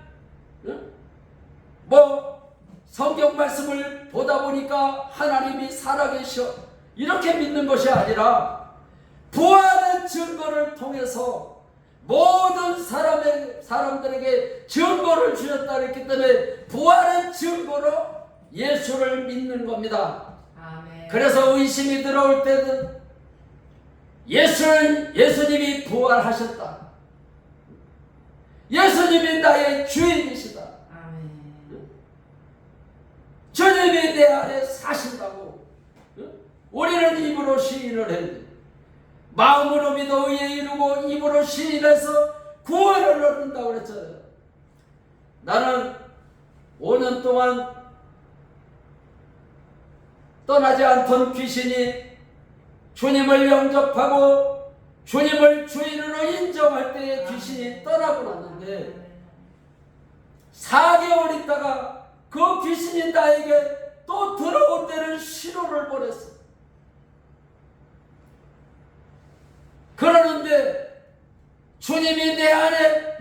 A: 성경 말씀을 보다 보니까 하나님이 살아계셔 이렇게 믿는 것이 아니라 부활의 증거를 통해서 모든 사람들에게 증거를 주셨다 그랬기 때문에 부활의 증거로 예수를 믿는 겁니다.
B: 아멘.
A: 그래서 의심이 들어올 때는 예수님이 부활하셨다. 예수님이 나의 주인이시다.
B: 아멘.
A: 주님이 내 안에 사신다고 우리는 입으로 시인을 해야 돼. 마음으로 믿어 의에 이루고 입으로 시인해서 구원을 얻는다고 그랬잖아요. 나는 5년 동안 떠나지 않던 귀신이 주님을 영접하고 주님을 주인으로 인정할 때에 귀신이 떠나고 났는데 4개월 있다가 그 귀신이 나에게 또 들어올 때는 신호를 보냈어. 그러는데 주님이 내 안에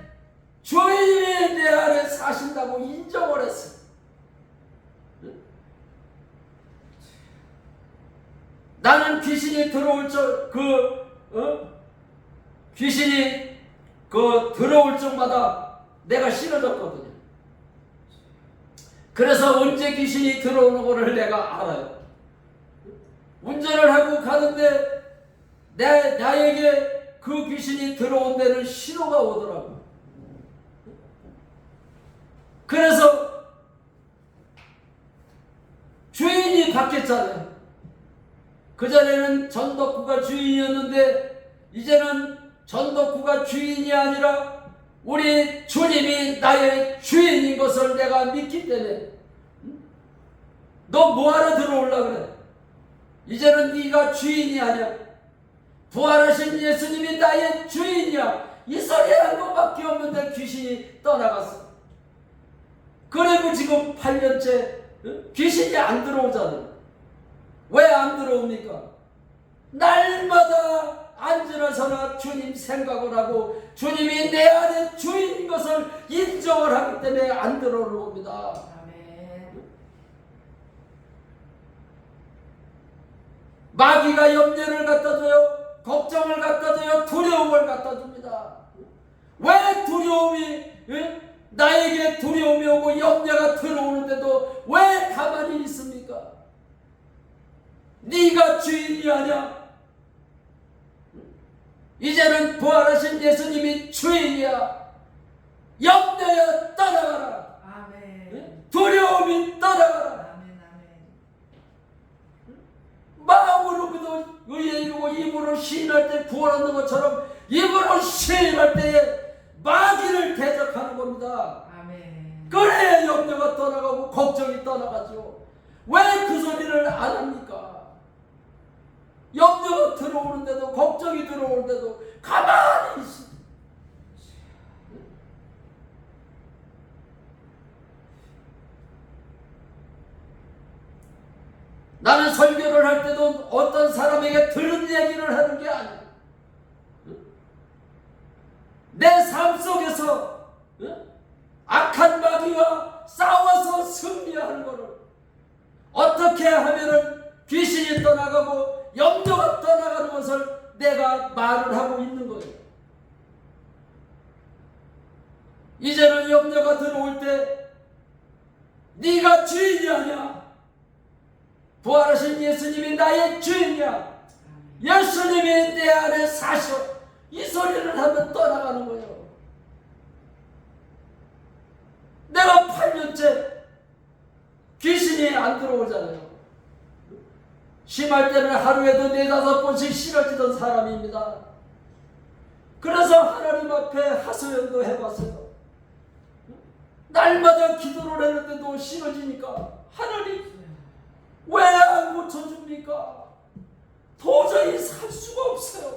A: 주인이 내 안에 사신다고 인정을 했어. 나는 귀신이 들어올 귀신이 들어올 적마다 내가 싫어졌거든요. 그래서 언제 귀신이 들어오는 것을 내가 알아요. 운전을 하고 가는데 나에게 그 귀신이 들어온 데는 신호가 오더라고. 그래서 주인이 바뀌었잖아요. 그전에는 전덕후가 주인이었는데 이제는 전덕후가 주인이 아니라 우리 주님이 나의 주인인 것을 내가 믿기 때문에 너 뭐하러 들어올라 그래? 이제는 네가 주인이 아니야. 부활하신 예수님이 나의 주인이야. 이 소리 한 것밖에 없는데 귀신이 떠나갔어. 그리고 지금 8년째 귀신이 안 들어오잖아요. 왜 안 들어옵니까? 날마다 앉으나서나 주님 생각을 하고 주님이 내 안에 주인인 것을 인정을 하기 때문에 안 들어옵니다.
B: 아멘.
A: 마귀가 염려를 갖다 줘요. 걱정을 갖다 줘요. 두려움을 갖다 줍니다. 왜 두려움이 나에게 두려움이 오고 염려가 들어오는데도 왜 가만히 있습니까? 네가 주인이 아니야. 이제는 부활하신 예수님이 주인이야. 염려야 떠나가라.
B: 아멘.
A: 두려움이 떠나가라.
B: 아멘. 아멘.
A: 마음으로 믿어 의에 이르고 입으로 시인할 때 구원하는 것처럼 입으로 시인할 때에 마귀를 대적하는 겁니다.
B: 아멘.
A: 그래야 염려가 떠나가고 걱정이 떠나가죠. 왜 그 소리를 안 합니까? 염려가 들어오는데도 걱정이 들어오는데도 가만히 있어. 나는 설교를 할 때도 어떤 사람에게 들은 얘기를 하는 게 아니야. 내 삶 속에서 악한 마귀와 싸워서 승리하는 것을 어떻게 하면은 귀신이 떠나가고 염려가 떠나가는 것을 내가 말을 하고 있는 거예요. 이제는 염려가 들어올 때 네가 주인이 아니야. 부활하신 예수님이 나의 주인이야. 예수님이 내 안에 사셔. 이 소리를 하면 떠나가는 거예요. 내가 8년째 귀신이 안 들어오잖아요. 심할 때는 하루에도 4-5번씩 쓰러지던 사람입니다. 그래서 하나님 앞에 하소연도 해봤어요. 날마다 기도를 했는데도 쓰러지니까 하나님 왜 안 고쳐줍니까? 도저히 살 수가 없어요.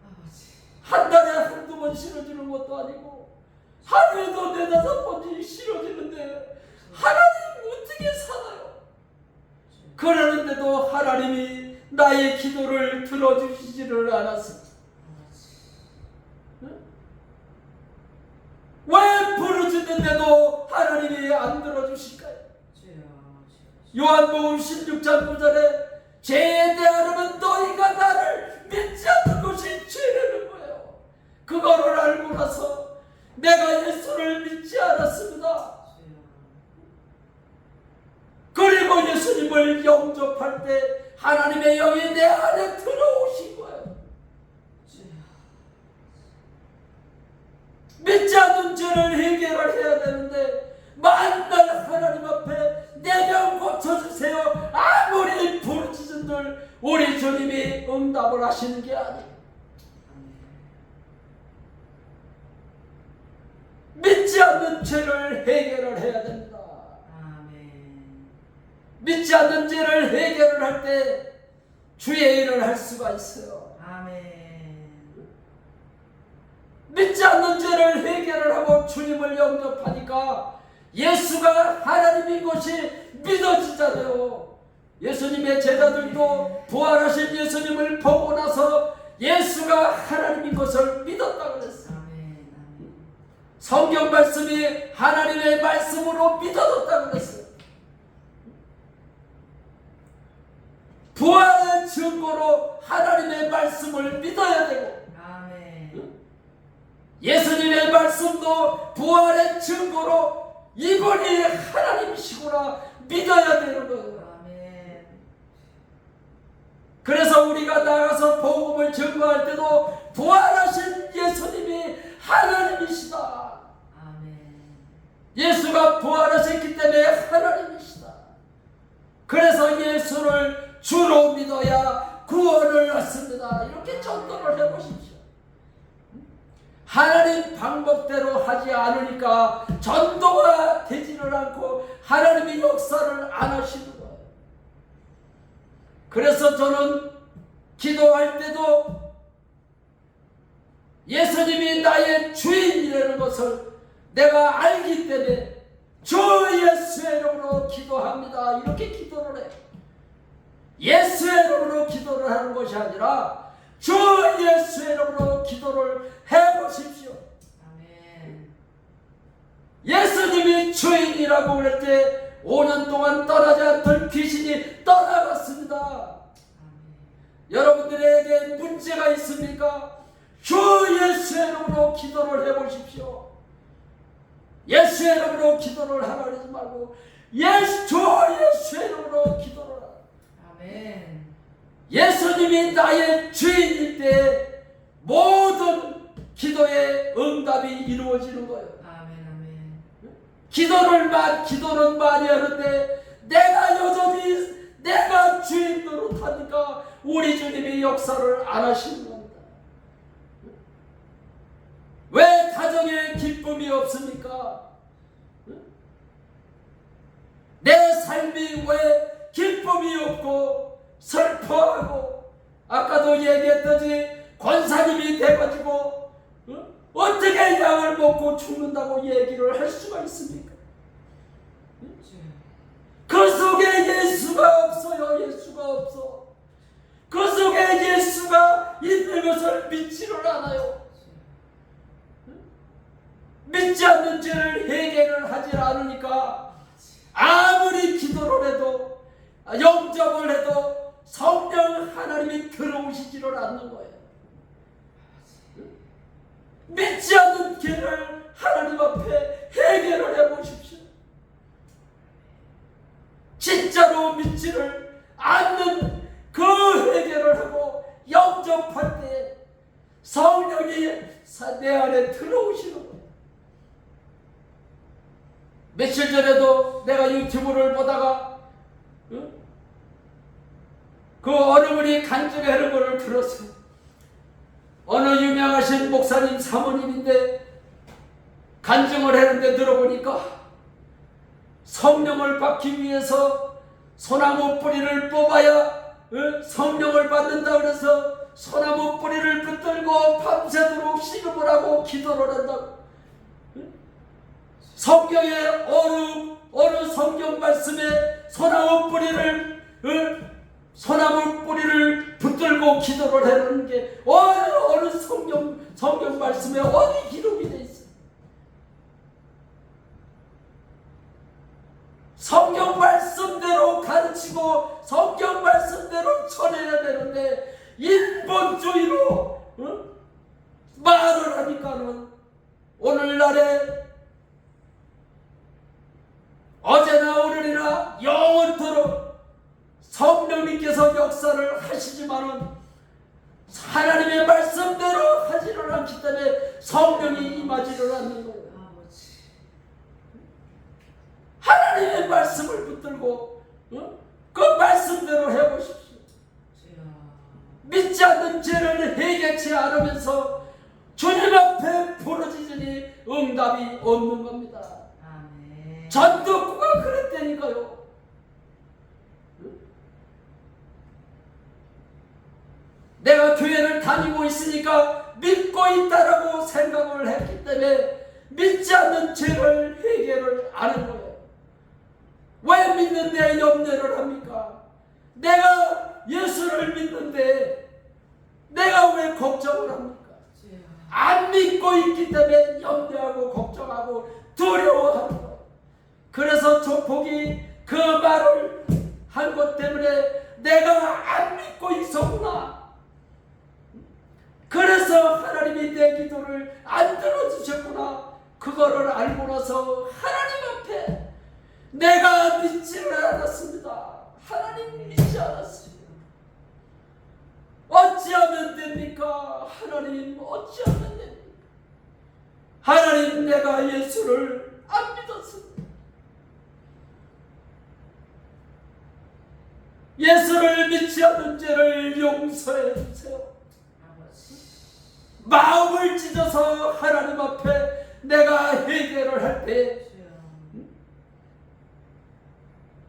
B: 아버지.
A: 한 달에 한두 번 쓰러지는 것도 아니고 하루에도 4-5번씩 쓰러지는데 하나님 어떻게 살아요? 그러는데도 하나님이 나의 기도를 들어주시지를 않았습니다. 왜 부르짖는데도 하나님이 안 들어주실까요? 요한복음 16장 9절에 죄에 대하여는 너희가 나를 믿지 않는 것이 죄라는 거예요. 그거를 알고 나서 내가 예수를 믿지 않았습니다. 그리고 예수님을 영접할 때 하나님의 영이 내 안에 들어오신 거예요. 믿지 않는 죄를 해결을 해야 되는데 만날 하나님 앞에 내 병 고쳐주세요 아무리 부르짖은들 우리 주님이 응답을 하시는 게 아니에요. 믿지 않는 죄를 해결을 해야 됩니다. 믿지 않는 죄를 해결을 할 때 주의 일을 할 수가 있어요. 믿지 않는 죄를 해결을 하고 주님을 영접하니까 예수가 하나님인 것이 믿어지잖아요. 예수님의 제자들도 부활하신 예수님을 보고 나서 예수가 하나님인 것을 믿었다고 그랬어요. 성경 말씀이 하나님의 말씀으로 믿어졌다고 그랬어요. 부활의 증거로 하나님의 말씀을 믿어야 되고 예수님의 말씀도 부활의 증거로 이분이 하나님이시구나 믿어야 되는 거예요. 그래서 우리가 나가서 복음을 증거할 때도 부활하신 예수님이 하나님이시다. 예수가 부활하셨기 때문에 하나님이시다. 그래서 예수를 주로 믿어야 구원을 얻습니다. 이렇게 전도를 해보십시오. 하나님 방법대로 하지 않으니까 전도가 되지를 않고 하나님의 역사를 안 하시는 거예요. 그래서 저는 기도할 때도 예수님이 나의 주인이라는 것을 내가 알기 때문에 주 예수의 이름으로 기도합니다. 이렇게 기도를 해요. 예수의 이름으로 기도를 하는 것이 아니라 주 예수의 이름으로 기도를 해보십시오.
B: 아멘.
A: 예수님이 주인이라고 그럴 때 5년 동안 떠나지 않던 귀신이 떠나갔습니다.
B: 아멘.
A: 여러분들에게 문제가 있습니까? 주 예수의 이름으로 기도를 해보십시오. 예수의 이름으로 기도를 하라 그러지 말고 주 예수의 이름으로 기도를 하라.
B: 아멘.
A: 예수님이 나의 주인일 때 모든 기도의 응답이 이루어지는 거예요.
B: 아멘. 아멘.
A: 기도는 많이 하는데 내가 여전히 내가 주인 노릇하니까 우리 주님이 역사를 안 하시는 겁니다. 왜 가정에 기쁨이 없습니까? 내 삶이 왜 기쁨이 없고 슬퍼하고 아까도 얘기했더니 권사님이 돼가지고 어떻게 약을 먹고 죽는다고 얘기를 할 수가 있습니까? 그 속에 예수가 없어요. 예수가 없어. 그 속에 예수가 있는 것을 믿지를 않아요. 믿지 않는 죄를 해결을 하지 않으니까 아무리 기도를 해도 영접을 해도 성령 하나님이 들어오시지를 않는 거예요. 믿지 않는 죄를 하나님 앞에 해결을 해보십시오. 진짜로 믿지를 않는 그 해결을 하고 영접할 때 성령이 내 안에 들어오시는 거예요. 며칠 전에도 내가 유튜브를 보다가 그 어느 분이 간증하는 것을 들었어요. 어느 유명하신 목사님 사모님인데 간증을 하는데 들어보니까 성령을 받기 위해서 소나무 뿌리를 뽑아야 성령을 받는다 그래서 소나무 뿌리를 붙들고 밤새도록 시름을 하고 기도를 한다고. 성경의 어느 성경 말씀에 소나무 뿌리를 붙들고 기도를 하는 게 어느 성경 말씀에 어디 기록이 되어 있어요? 성경 말씀대로 가르치고 성경 말씀대로 전해야 되는데 인본주의로 말을 하니까는 오늘날에 어제나 오늘이나 영원토록 성령님께서 역사를 하시지만은 하나님의 말씀대로 하지를 않기 때문에 성령이 임하지를 않는 거예요. 하나님의 말씀을 붙들고 그 말씀대로 해보십시오. 믿지 않는 죄를 해결치 않으면서 주님 앞에 부르짖으니 응답이 없는 겁니다. 전도구가 그랬다니까요. 내가 교회를 다니고 있으니까 믿고 있다라고 생각을 했기 때문에 믿지 않는 죄를 해결을 안 하는 거예요. 왜 믿는데 염려를 합니까? 내가 예수를 믿는데 내가 왜 걱정을 합니까? 안 믿고 있기 때문에 염려하고 걱정하고 두려워하는 거예요. 그래서 조폭이 그 말을 한 것 때문에 내가 안 믿고 있었구나. 그래서 하나님이 내 기도를 안 들어주셨구나. 그거를 알고 나서 하나님 앞에 내가 믿지를 않았습니다. 하나님 믿지 않았습니다. 어찌하면 됩니까? 하나님 어찌하면 됩니까? 하나님 내가 예수를 안 믿었습니다. 예수를 믿지 않는 죄를 용서해 주세요.
B: 아버지.
A: 마음을 찢어서 하나님 앞에 내가 해결을 할 때
B: 주여.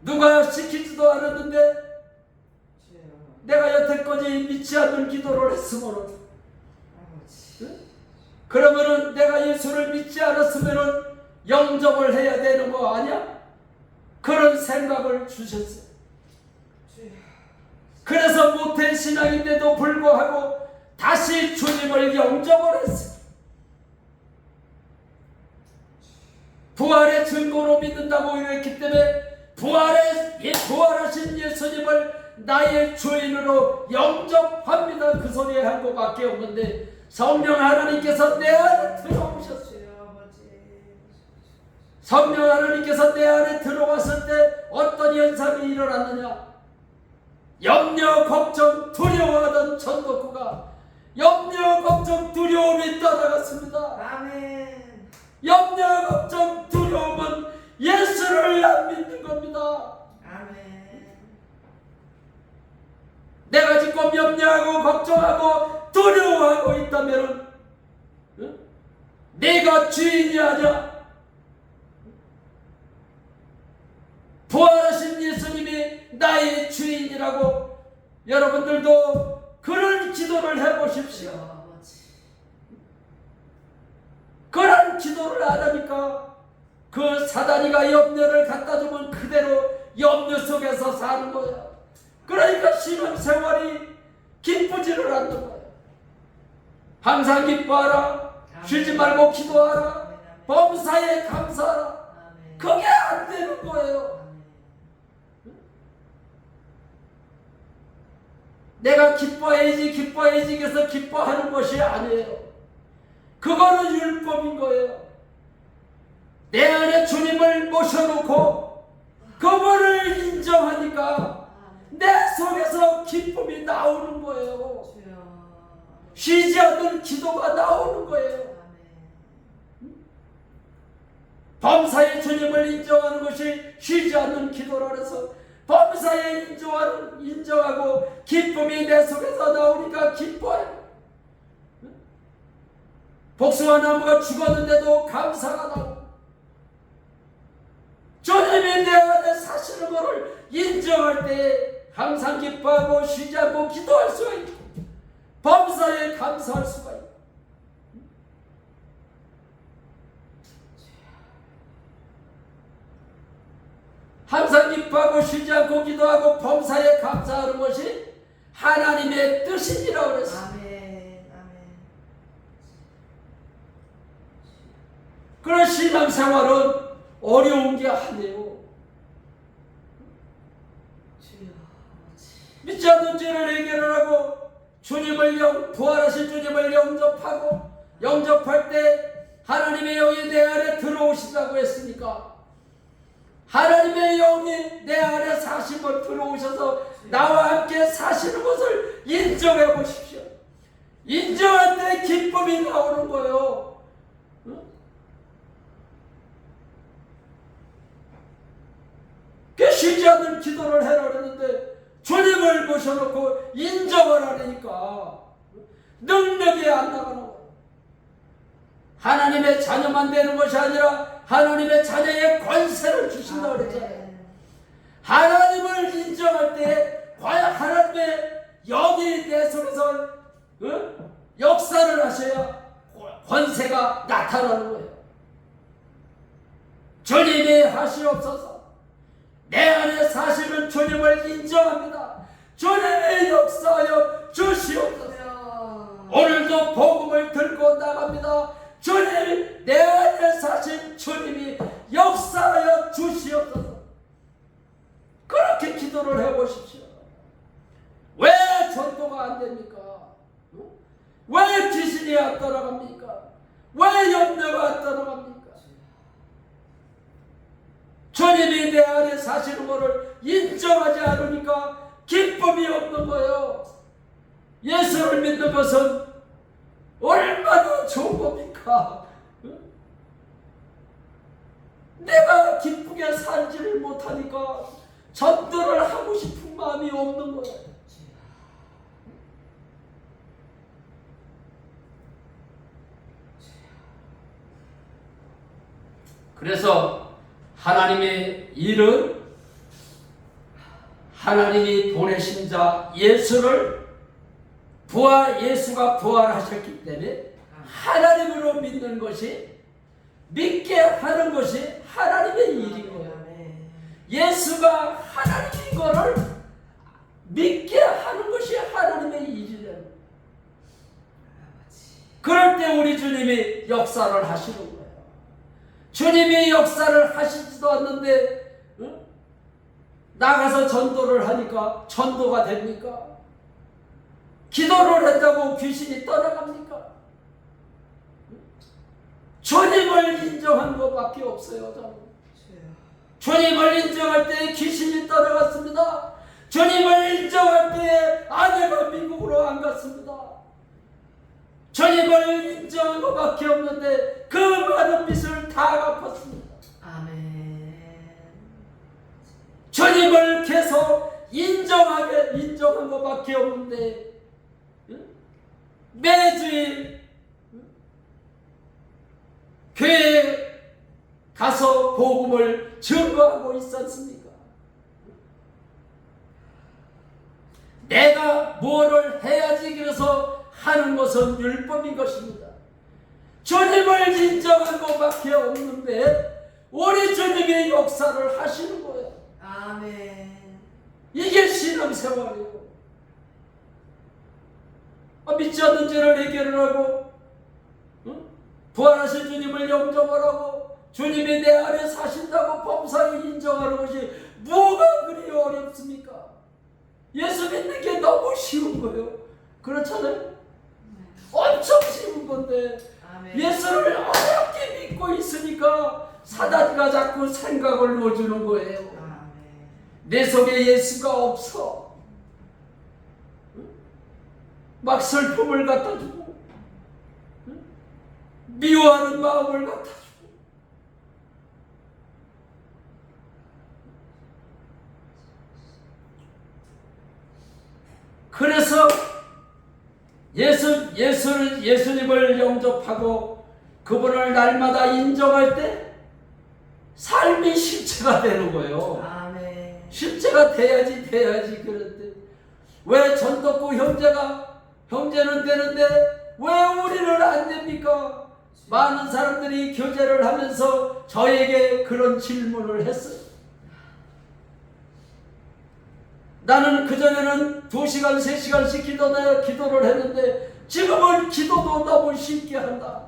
A: 누가 시키지도 않았는데
B: 주여.
A: 내가 여태까지 믿지 않는 기도를 했으면
B: 아버지.
A: 그러면은 내가 예수를 믿지 않았으면은 영접을 해야 되는 거 아니야? 그런 생각을 주셨어요.
B: 주여.
A: 그래서 모태 신앙인데도 불구하고 다시 주님을 영접을 했어요. 부활의 증거로 믿는다고 했기 때문에 부활하신 예수님을 나의 주인으로 영접합니다. 그 소리에 한 것밖에 없는데 성령 하나님께서 내 안에 들어오셨어요.
B: 주여 아버지.
A: 성령 하나님께서 내 안에 들어왔을 때 어떤 현상이 일어났느냐? 염려, 걱정, 두려워하던 전도구가 염려, 걱정, 두려움이 떠나갔습니다.
B: 아멘.
A: 염려, 걱정, 두려움은 예수를 안 믿는 겁니다.
B: 아멘.
A: 내가 지금 염려하고 걱정하고 두려워하고 있다면 내가 주인이 아니야. 부활하신 예수님이 나의 주인이라고 여러분들도 그런 기도를 해보십시오.
B: 주여 아버지.
A: 그런 기도를 안 하니까 그 사단이가 염려를 갖다 주면 그대로 염려 속에서 사는 거야. 그러니까 신앙생활이 기쁘지를 않는 거야. 항상 기뻐하라. 쉬지 말고 기도하라. 범사에 감사하라.
B: 아멘.
A: 그게 안 되는 거예요.
B: 아멘.
A: 내가 기뻐해야지 해서 기뻐하는 것이 아니에요. 그거는 율법인 거예요. 내 안에 주님을 모셔놓고 그분을 인정하니까 내 속에서 기쁨이 나오는 거예요.
B: 주여.
A: 쉬지 않는 기도가 나오는 거예요.
B: 아멘.
A: 범사에 주님을 인정하는 것이 쉬지 않는 기도라 그래서 범사에 인정하고 기쁨이 내 속에서 나오니까 기뻐요. 복숭아 나무가 죽었는데도 감사가 나오고 주님이 내 안에 사시는 것을 인정할 때 항상 기뻐하고 쉬지 않고 기도할 수가 있고 범사에 감사할 수가 있고 항상 기뻐하고 쉬지 않고 기도하고 범사에 감사하는 것이 하나님의 뜻이라고 그랬어요.
B: 아멘. 아멘.
A: 그런 신앙생활은 어려운 게 아니에요.
B: 주여 아버지.
A: 믿지 않는 죄를 해결을 하고 부활하신 주님을 영접할 때 하나님의 영이 내 안에 들어오신다고 했으니까 하나님의 영이 내 안에 사심을 들어오셔서 나와 함께 사시는 것을 인정해 보십시오. 인정할 때 기쁨이 나오는 거예요. 쉬지 않는 기도를 해라 그랬는데 주님을 모셔놓고 인정을 하려니까 능력이 안 나가는 거예요. 하나님의 자녀만 되는 것이 아니라 하나님의 자녀의 권세를 주신다고 그랬잖아요. 하나님을 인정할 때 과연 하나님의 영이 내 속에서 역사를 하셔야 권세가 나타나는 거예요. 주님이 하시옵소서. 내 안에 사시는 주님을 인정합니다. 주님의 역사하여 주시옵소서. 오늘도 복음을 들고 나갑니다. 주님, 내 안에 사신 주님이 역사하여 주시옵소서. 그렇게 기도를 해보십시오. 왜 전도가 안 됩니까? 왜 귀신이 안 떠나갑니까? 왜 염려가 안 떠나갑니까? 주님이 내 안에 사시는 것을 인정하지 않으니까 기쁨이 없는 거예요. 예수를 믿는 것은 얼마나 좋은 겁니까? 내가 기쁘게 살지를 못하니까 전도를 하고 싶은 마음이 없는 거예요. 그래서 하나님의 일은 하나님이 보내신 자 예수를 예수가 부활하셨기 때문에 하나님으로 믿는 것이, 믿게 하는 것이 하나님의 일인 거예요. 예수가 하나님인 것을 믿게 하는 것이 하나님의 일이래요. 그럴 때 우리 주님이 역사를 하시는 거예요. 주님이 역사를 하시지도 않는데 나가서 전도를 하니까 전도가 됩니까? 기도를 했다고 귀신이 떠나갑니까? 주님을 인정한 것밖에 없어요. 저는. 주님을 인정할 때 귀신이 떠나갔습니다. 주님을 인정할 때 아내가 미국으로 안 갔습니다. 주님을 인정한 것밖에 없는데 그 많은 빚을 다 갚았습니다.
B: 아멘.
A: 주님을 계속 인정한 것밖에 없는데 매주일 교회에 가서 복음을 증거하고 있었습니까? 내가 뭐를 해야지 그래서 하는 것은 율법인 것입니다. 주님을 인정한 것밖에 없는데 우리 주님이 역사를 하시는 거예요.
B: 아멘.
A: 이게 신앙생활이에요. 믿지 않는 죄를 해결을 하고 부활하신 주님을 영접하라고, 주님이 내 안에 사신다고 범사에 인정하는 것이 뭐가 그리 어렵습니까? 예수 믿는 게 너무 쉬운 거예요. 그렇잖아요? 엄청 쉬운 건데
B: 아멘.
A: 예수를 어렵게 믿고 있으니까 사단이가 자꾸 생각을 넣어주는 거예요.
B: 아멘.
A: 내 속에 예수가 없어. 막 슬픔을 갖다 주고 미워하는 마음을 갖다 주고. 그래서 예수님을 영접하고 그분을 날마다 인정할 때 삶이 실체가 되는 거예요.
B: 아멘.
A: 실체가 돼야지 그런데 왜 전덕구 형제는 되는데 왜 우리는 안 됩니까? 많은 사람들이 교제를 하면서 저에게 그런 질문을 했어요. 나는 그전에는 2시간, 3시간씩 기도를 했는데 지금은 기도도 너무 쉽게 한다.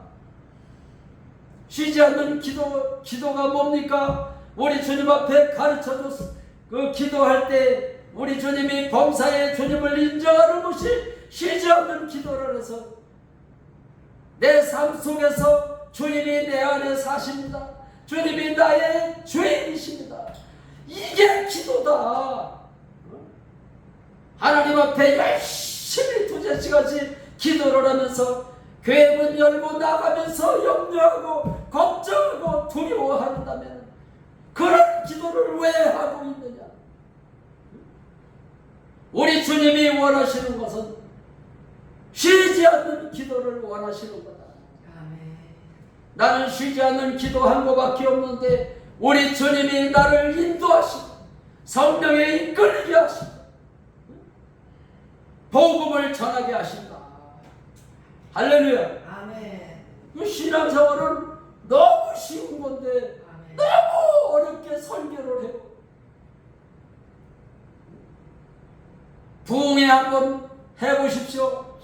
A: 쉬지 않는 기도가 뭡니까? 우리 주님 앞에 가르쳐줬어. 그 기도할 때 우리 주님이 범사에 주님을 인정하는 것이 쉬지 않는 기도를 해서 내 삶 속에서 주님이 내 안에 사십니다. 주님이 나의 주인이십니다. 이게 기도다. 하나님 앞에 열심히 2-3시간씩 기도를 하면서 교회 문 열고 나가면서 염려하고 걱정하고 두려워한다면 그런 기도를 왜 하고 있느냐? 우리 주님이 원하시는 것은 쉬지 않는 기도를 원하시는 거다.
B: 아멘.
A: 나는 쉬지 않는 기도한 것밖에 없는데 우리 주님이 나를 인도하시고 성령에 이끌게 하시고 복음을 전하게 하신다. 할렐루야.
B: 아멘.
A: 이 신앙생활은 너무 쉬운 건데
B: 아멘.
A: 너무 어렵게 설교를 해요. 부흥회 한번 해보십시오.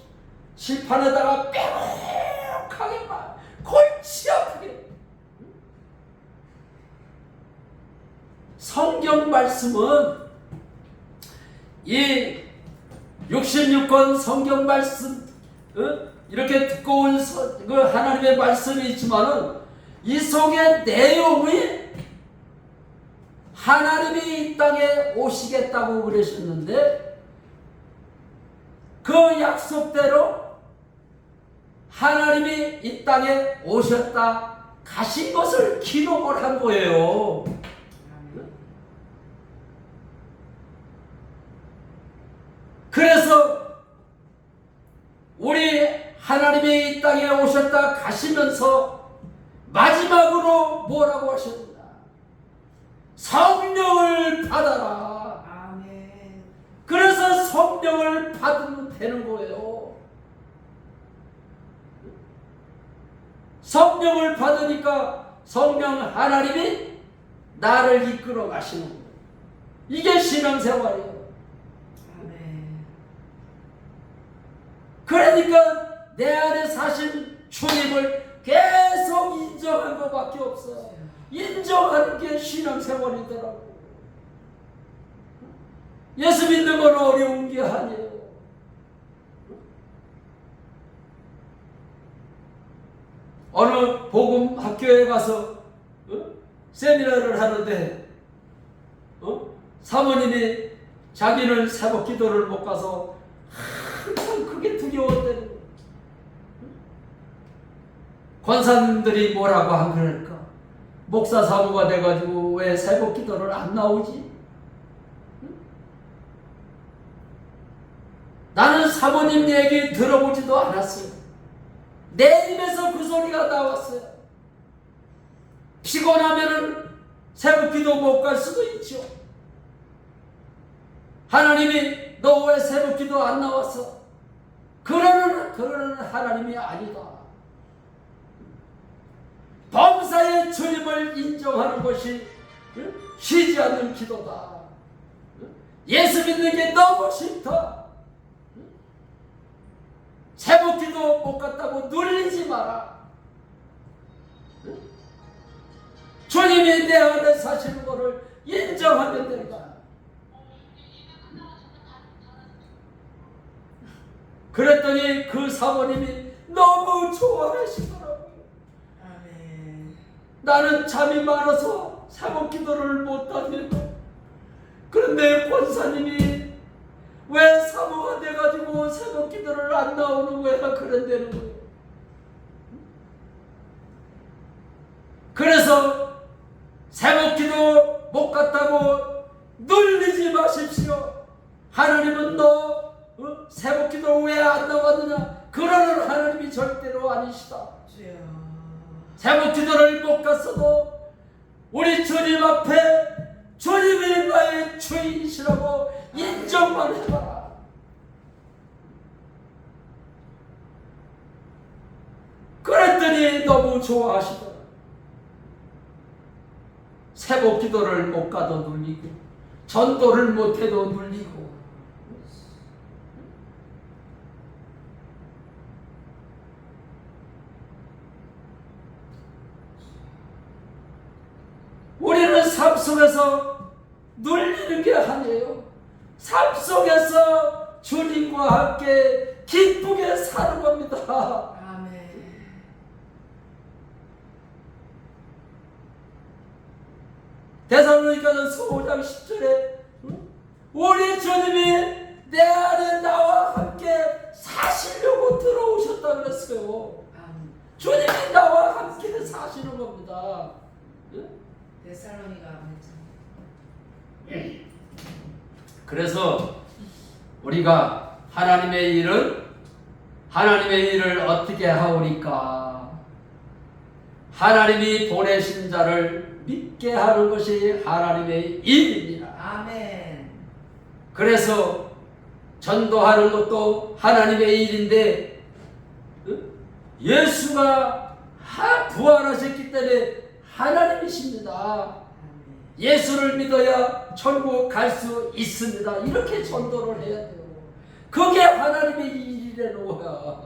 A: 실판에다가 뾰족하게 막 골치 아프게. 성경 말씀은 이 66권 성경 말씀 이렇게 두꺼운 그 하나님의 말씀이 있지만은 이 속의 내용이 하나님이 이 땅에 오시겠다고 그러셨는데 그 약속대로 하나님이 이 땅에 오셨다 가신 것을 기록을 한 거예요. 하나님의 이 땅에 오셨다 가시면서 마지막으로 뭐라고 하셨느냐? 성령을 받아라.
B: 아멘.
A: 그래서 성령을 받으면 되는 거예요. 성령을 받으니까 성령 하나님이 나를 이끌어 가시는 거예요. 이게 신앙생활이에요.
B: 아멘.
A: 그러니까 내 안에 사신 주님을 계속 인정한 것밖에 없어요. 인정하는 게 신앙생활이더라고요. 예수 믿는 건 어려운 게 아니에요. 어느 복음 학교에 가서 세미나를 하는데 사모님이 자기는 새벽 기도를 못 가서 항상 그게 두려웠다는 거예요. 권사님들이 뭐라고 안 그럴까? 목사 사모가 돼가지고 왜 새벽 기도를 안 나오지? 나는 사모님 얘기 들어보지도 않았어요. 내 입에서 그 소리가 나왔어요. 피곤하면은 새벽 기도 못 갈 수도 있죠. 하나님이 너 왜 새벽 기도 안 나왔어? 그러는 하나님이 아니다. 범사의 주님을 인정하는 것이 쉬지 않는 기도다. 예수 믿는 게 너무 싫다. 새벽 기도 못 갔다고 눌리지 마라. 주님이 내 안에 사시는 것을 인정하면 된다. 그랬더니 그 사모님이 너무 좋아하시더라고요.
B: 아멘.
A: 나는 잠이 많아서 새벽 기도를 못 다니고, 그런데 권사님이 왜 사모가 돼가지고 새벽 기도를 안 나오는 거야? 그런다는 거예요. 그래서 새벽 기도 못 갔다고 눌리지 마십시오. 하나님은 너 새벽 기도 왜 안 나왔느냐? 그러는 하나님이 절대로 아니시다.
B: 주여.
A: 새벽 기도를 못 갔어도 우리 주님 앞에 주님이 나의 주인이시라고 인정만 해봐라. 그랬더니 너무 좋아하시더라. 새벽 기도를 못 가도 눌리고 전도를 못 해도 눌리고. 우리는 삶 속에서 눌리는 게 아니에요. 삶 속에서 주님과 함께 기쁘게 사는 겁니다.
B: 아멘.
A: 데살로니가전서 5장 10절에 우리 주님이 내 안에 나와 함께 사시려고 들어오셨다 그랬어요.
B: 아멘.
A: 주님이 나와 함께 사시는 겁니다.
B: 데살로니가 아멘.
A: 그래서 우리가 하나님의 일을 어떻게 하오리까? 하나님이 보내신 자를 믿게 하는 것이 하나님의 일입니다.
B: 아멘.
A: 그래서 전도하는 것도 하나님의 일인데 예수가 부활하셨기 때문에 하나님이십니다. 예수를 믿어야 천국 갈 수 있습니다. 이렇게 전도를 해야 돼요. 그게 하나님의 일이라는 거야.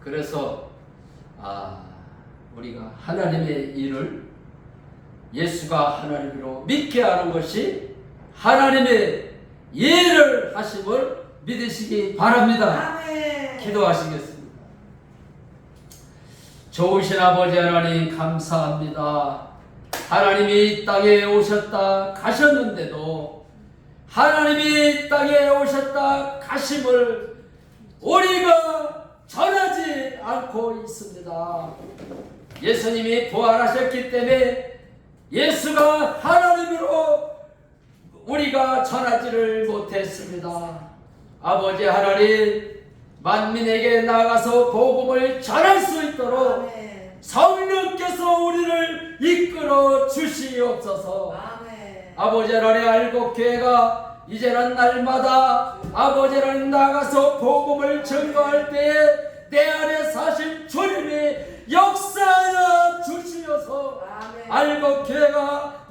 A: 그래서 우리가 하나님의 일을 예수가 하나님으로 믿게 하는 것이 하나님의 일을 하심을 믿으시기 바랍니다.
B: 아멘.
A: 기도하시겠습니다. 좋으신 아버지 하나님 감사합니다. 하나님이 이 땅에 오셨다 가셨는데도 하나님이 이 땅에 오셨다 가심을 우리가 전하지 않고 있습니다. 예수님이 부활하셨기 때문에 예수가 하나님으로 우리가 전하지를 못했습니다. 아버지 하나님, 만민에게 나가서 복음을 전할 수 있도록
B: 아멘.
A: 성령께서 우리를 이끌어 주시옵소서.
B: 아멘.
A: 아버지 하나님, 알곡교회가 이제는 날마다 아버지 하나님 나가서 복음을 증거할 때에 내 안에 사신 주님이 역사하여 주시어서
B: 아멘.
A: 알곡교회가